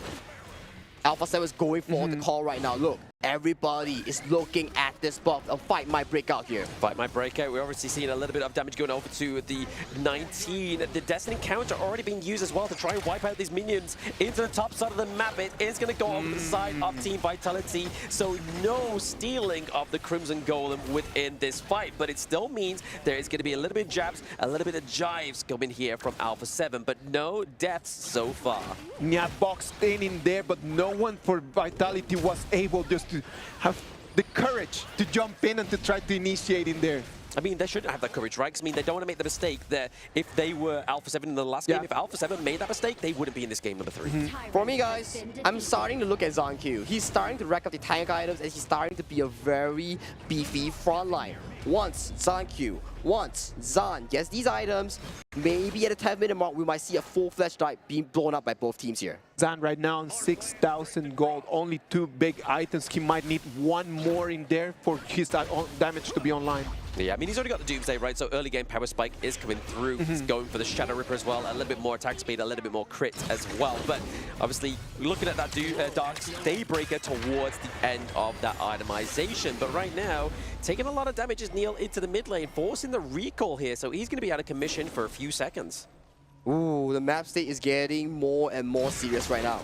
Alpha7 is going for the call right now. Look, everybody is looking at this buff. A fight might break out here. Fight might break out. We're obviously seeing a little bit of damage going over to the 19. The Destiny counter already being used as well to try and wipe out these minions into the top side of the map. It is going to go over the side of Team Vitality, so no stealing of the Crimson Golem within this fight. But it still means there is going to be a little bit of jabs, a little bit of jives coming here from Alpha7, but no deaths so far. Yeah, boxed in there, but no one for Vitality was able just to have the courage to jump in and to try to initiate in there. I mean, they shouldn't have that courage, right? 'Cause I mean, they don't want to make the mistake that if they were Alpha7 in the last game, if Alpha7 made that mistake, they wouldn't be in this game number 3. For me, guys, I'm starting to look at Gen.G. He's starting to rack up the tank items, and he's starting to be a very beefy frontline. Once Gen.G, once Zan gets these items, maybe at the 10-minute mark, we might see a full-fledged dive being blown up by both teams here. Zan right now on 6,000 gold, only 2 big items. He might need 1 more in there for his damage to be online. Yeah, I mean, he's already got the Doomsday, right? So early game power spike is coming through. He's going for the Shadow Ripper as well. A little bit more attack speed, a little bit more crit as well. But obviously, looking at that Dark Daybreaker towards the end of that itemization. But right now, taking a lot of damage is Neil into the mid lane, forcing the recall here. So he's going to be out of commission for a few seconds. Ooh, the map state is getting more and more serious right now.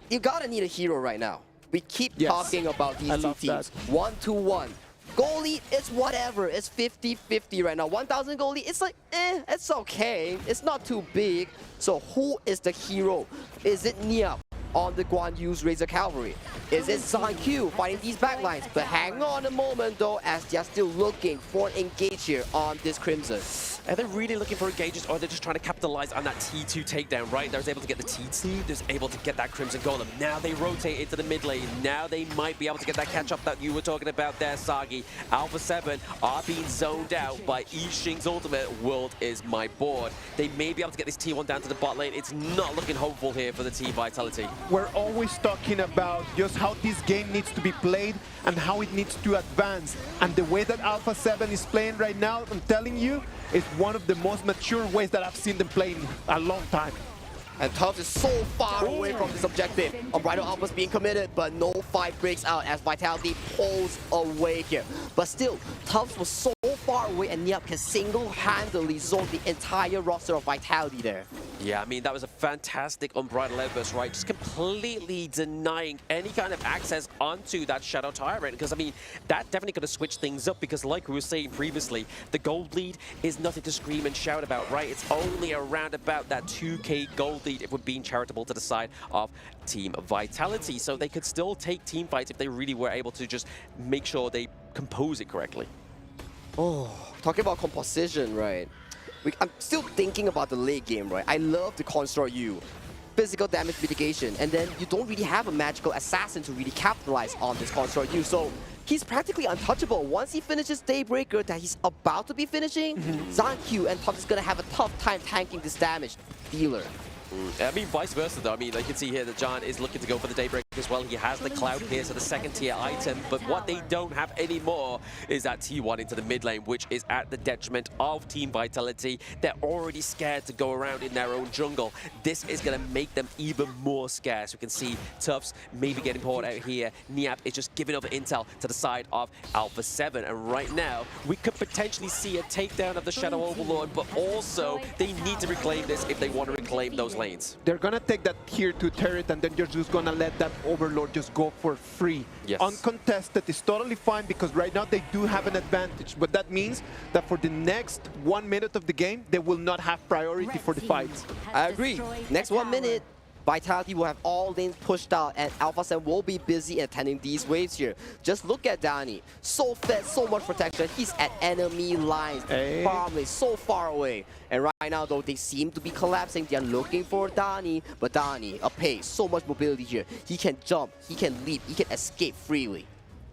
You gotta need a hero right now. We keep talking about these two teams. 1-2-1. Goal lead, it's whatever. It's 50-50 right now. 1,000 goal lead, it's like, it's okay. It's not too big. So who is the hero? Is it Nia on the Guan Yu's Razor Cavalry? Is it Gen.G fighting these backlines? But hang on a moment though, as they're still looking for an engage here on this Crimson. Are they really looking for engages, or are they just trying to capitalize on that T2 takedown, right? They was able to get the T2, they're able to get that Crimson Golem. Now they rotate into the mid lane. Now they might be able to get that catch-up that you were talking about there, Sagi. Alpha7 are being zoned out by Yixing's ultimate, World is my board. They may be able to get this T1 down to the bot lane. It's not looking hopeful here for the Team Vitality. We're always talking about just how this game needs to be played and how it needs to advance. And the way that Alpha7 is playing right now, I'm telling you, is one of the most mature ways that I've seen them play in a long time. And Tubbs is so far away from this objective. Unbridled Alpha's being committed, but no fight breaks out as Vitality pulls away here. But still, Tubbs was so far away, and Niap can single-handedly zone the entire roster of Vitality there. Yeah, I mean, that was a fantastic Unbridled Outburst, right? Just completely denying any kind of access onto that Shadow Tyrant. Because, I mean, that definitely could have switched things up, because like we were saying previously, the gold lead is nothing to scream and shout about, right? It's only around about that 2k gold lead if we're being charitable to the side of Team Vitality. So they could still take team fights if they really were able to just make sure they compose it correctly. Oh, talking about composition, right? I'm still thinking about the late game, right? I love the Construct U. Physical damage mitigation, and then you don't really have a magical assassin to really capitalize on this Construct U. So he's practically untouchable. Once he finishes Daybreaker that he's about to be finishing, Gen.G and Tubbs is going to have a tough time tanking this damage dealer. I mean, vice versa, though. I mean, you can see here that John is looking to go for the Daybreaker as well. He has the Cloud Piercer, the second tier item, but what they don't have anymore is that T1 into the mid lane, which is at the detriment of Team Vitality. They're already scared to go around in their own jungle. This is going to make them even more scarce. We can see Tufts maybe getting poured out here. Niap is just giving over intel to the side of Alpha7, and right now we could potentially see a takedown of the Shadow Overlord, but also they need to reclaim this if they want to reclaim those lanes. They're gonna take that tier 2 turret and then you're just gonna let that Overlord just go for free. Yes. Uncontested is totally fine because right now they do have an advantage, but that means that for the next 1 minute of the game, they will not have priority for the fights. I agree. Next 1 minute, Vitality will have all lanes pushed out, and Alpha7 will be busy attending these waves here. Just look at Danny. So fed, so much protection. He's at enemy lines, farming so far away. And right now, though, they seem to be collapsing. They're looking for Danny, but Danny, a pace, so much mobility here. He can jump, he can leap, he can escape freely.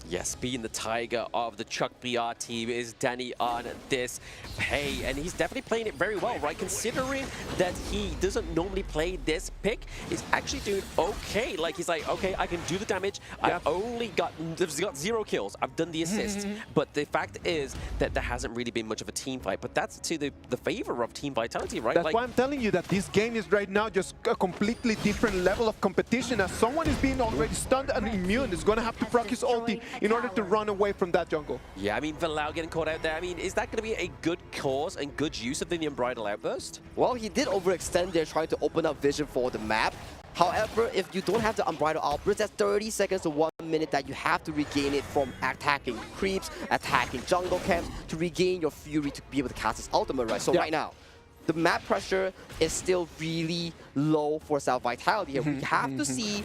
Yes, being the tiger of the Chuck BR team is Danny on this pay, and he's definitely playing it very well, right? Considering that he doesn't normally play this pick, he's actually doing okay. Like, he's like, okay, I can do the damage. I've got 0 kills. I've done the assist. But the fact is that there hasn't really been much of a team fight, but that's to the favor of Team Vitality, right? That's like, why I'm telling you that this game is right now just a completely different level of competition. As someone is being already stunned and immune, is going to have to proc his ulti in order to run away from that jungle. Yeah, I mean, Valau getting caught out there. I mean, is that going to be a good cause and good use of the Unbridled Outburst? Well, he did overextend there, trying to open up vision for the map. However, if you don't have the Unbridled Outburst, that's 30 seconds to 1 minute that you have to regain it from attacking creeps, attacking jungle camps, to regain your fury to be able to cast his ultimate, right? So right now, the map pressure is still really low for South Vitality here. We have to see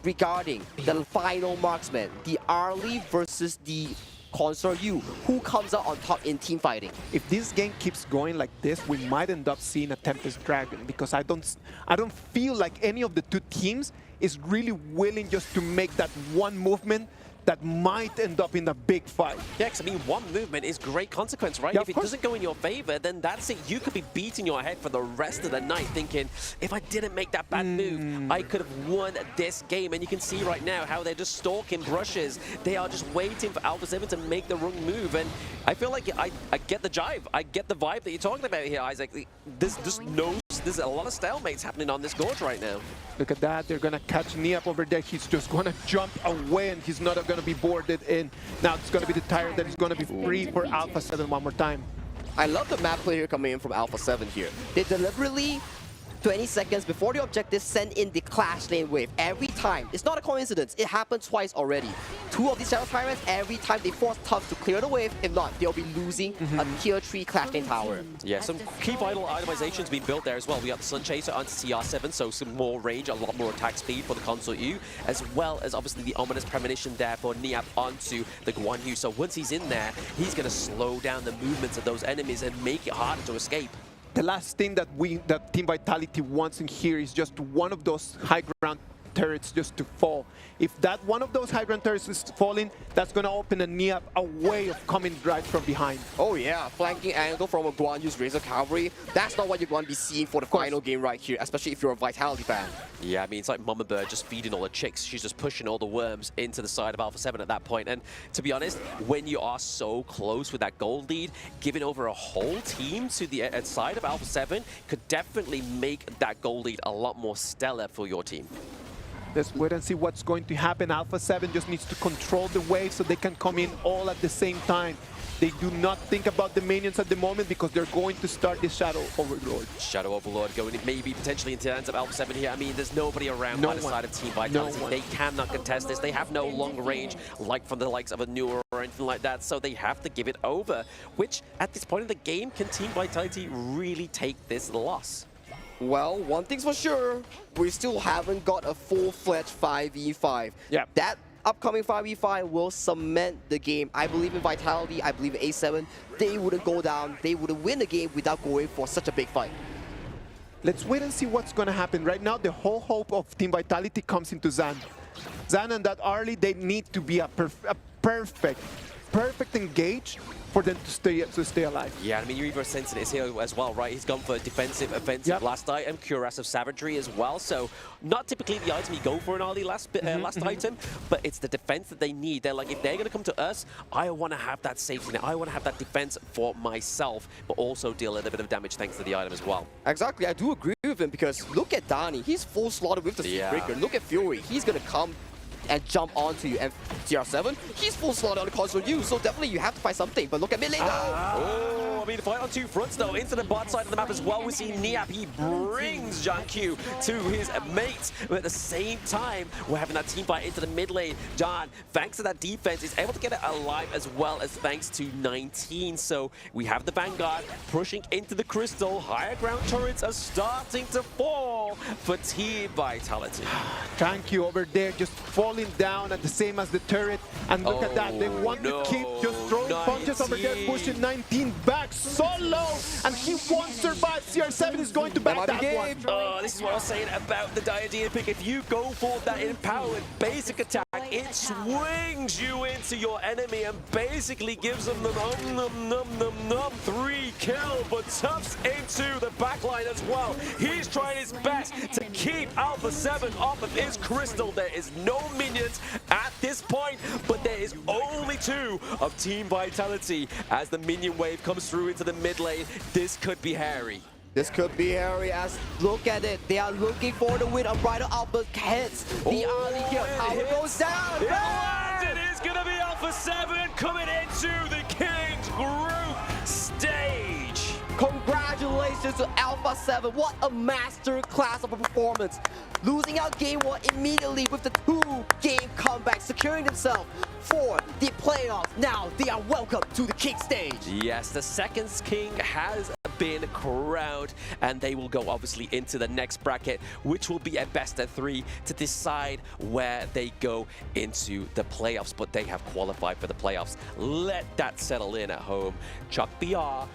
regarding the final marksman, the Arlie versus the Consort U, who comes out on top in team fighting. If this game keeps going like this, we might end up seeing a Tempest Dragon, because I don't feel like any of the two teams is really willing just to make that one movement that might end up in a big fight. Yeah, because I mean, one movement is great consequence, right? Yeah, if it doesn't go in your favor, then that's it. You could be beating your head for the rest of the night thinking, if I didn't make that bad move, I could have won this game. And you can see right now how they're just stalking brushes. They are just waiting for Alpha7 to make the wrong move. And I feel like I get the jive. I get the vibe that you're talking about here, Isaac. There's a lot of stalemates happening on this gorge right now. Look at that. They're going to catch Niap over there. He's just going to jump away, and he's not going to be boarded in. Now it's going to be the tyrant that is going to be free for Alpha7 one more time. I love the map play here coming in from Alpha7 here. They deliberately, 20 seconds before the objective, send in the Clash Lane wave. Every time. It's not a coincidence. It happened twice already. 2 of these Shadow Tyrants, every time they force Tufts to clear the wave. If not, they'll be losing a tier 3 Clash Lane tower. Yeah, some key vital itemizations being built there as well. We got the Sun Chaser onto CR7, so some more range, a lot more attack speed for the Consort U, as well as obviously the Ominous Premonition there for Niap onto the Guan Yu. So once he's in there, he's going to slow down the movements of those enemies and make it harder to escape. The last thing that Team Vitality wants in here is just one of those high ground turrets just to fall. If that one of those high ground turrets is falling, that's going to open a Niap a way of coming right from behind. Oh yeah, flanking angle from a Guan Yu's Razor Cavalry. That's not what you're going to be seeing for the final game right here, especially if you're a Vitality fan. Yeah, I mean, it's like Mama Bird just feeding all the chicks. She's just pushing all the worms into the side of Alpha7 at that point. And to be honest, when you are so close with that gold lead, giving over a whole team to the side of Alpha7 could definitely make that gold lead a lot more stellar for your team. Let's wait and see what's going to happen. Alpha7 just needs to control the wave so they can come in all at the same time. They do not think about the minions at the moment because they're going to start the Shadow Overlord. Shadow Overlord going maybe potentially into the hands of Alpha7 here. I mean, there's nobody around by the side of Team Vitality. They cannot contest this. They have no long range like from the likes of a Newer or anything like that, so they have to give it over, which at this point in the game, can Team Vitality really take this loss? Well, one thing's for sure, we still haven't got a full-fledged 5v5. Yeah. That upcoming 5v5 will cement the game. I believe in Vitality, I believe in A7. They wouldn't go down, they wouldn't win the game without going for such a big fight. Let's wait and see what's going to happen. Right now, the whole hope of Team Vitality comes into Zan. Zan and that Arlie, they need to be a perfect perfect engage for them to stay alive. Yeah, I mean, you're even sensing it here as well, right? He's gone for defensive, offensive last item, Cuirass of Savagery as well. So not typically the item you go for an early last item, but it's the defense that they need. They're like, if they're going to come to us, I want to have that safety net. I want to have that defense for myself, but also deal a little bit of damage thanks to the item as well. Exactly, I do agree with him because look at Danny. He's full slotted with the Breaker. Look at Fury. He's going to come and jump onto you. And TR7, he's full slotted on the console you, so definitely you have to find something. But look at mid lane now. Oh, I mean, fight on two fronts though. Into the bot side of the map as well. We see Niap. He brings Gen.G to his mates. But at the same time, we're having that team fight into the mid lane. John, thanks to that defense, is able to get it alive as well as thanks to 19. So we have the Vanguard pushing into the Crystal. Higher ground turrets are starting to fall for Team Vitality. Gen.G over there just falling down at the same as the turret. And look at that, they want to keep just throwing punches over there, pushing 19 back solo. And he won't survive. CR7 is going to back that one. Oh, this is what I was saying about the Diadema pick. If you go for that empowered basic attack, it swings you into your enemy and basically gives them the num 3 kill, but Tufts into the backline as well. He's trying his best to keep Alpha7 off of his Crystal. There is no minions at this point, but there is only 2 of Team Vitality as the minion wave comes through into the mid lane. This could be hairy. This could be hairy as, look at it, they are looking for the win of Bridal Alpha hits. The early here, power goes down. It is going to be Alpha7 coming into the King's group stage. Congratulations to Alpha7, what a master class of a performance. Losing out game 1 immediately with the 2-game comeback, securing themselves for the playoffs. Now they are welcome to the King stage. Yes, the second King has been crowned, and they will go obviously into the next bracket, which will be a best of 3 to decide where they go into the playoffs, but they have qualified for the playoffs. Let that settle in at home. Chuck BR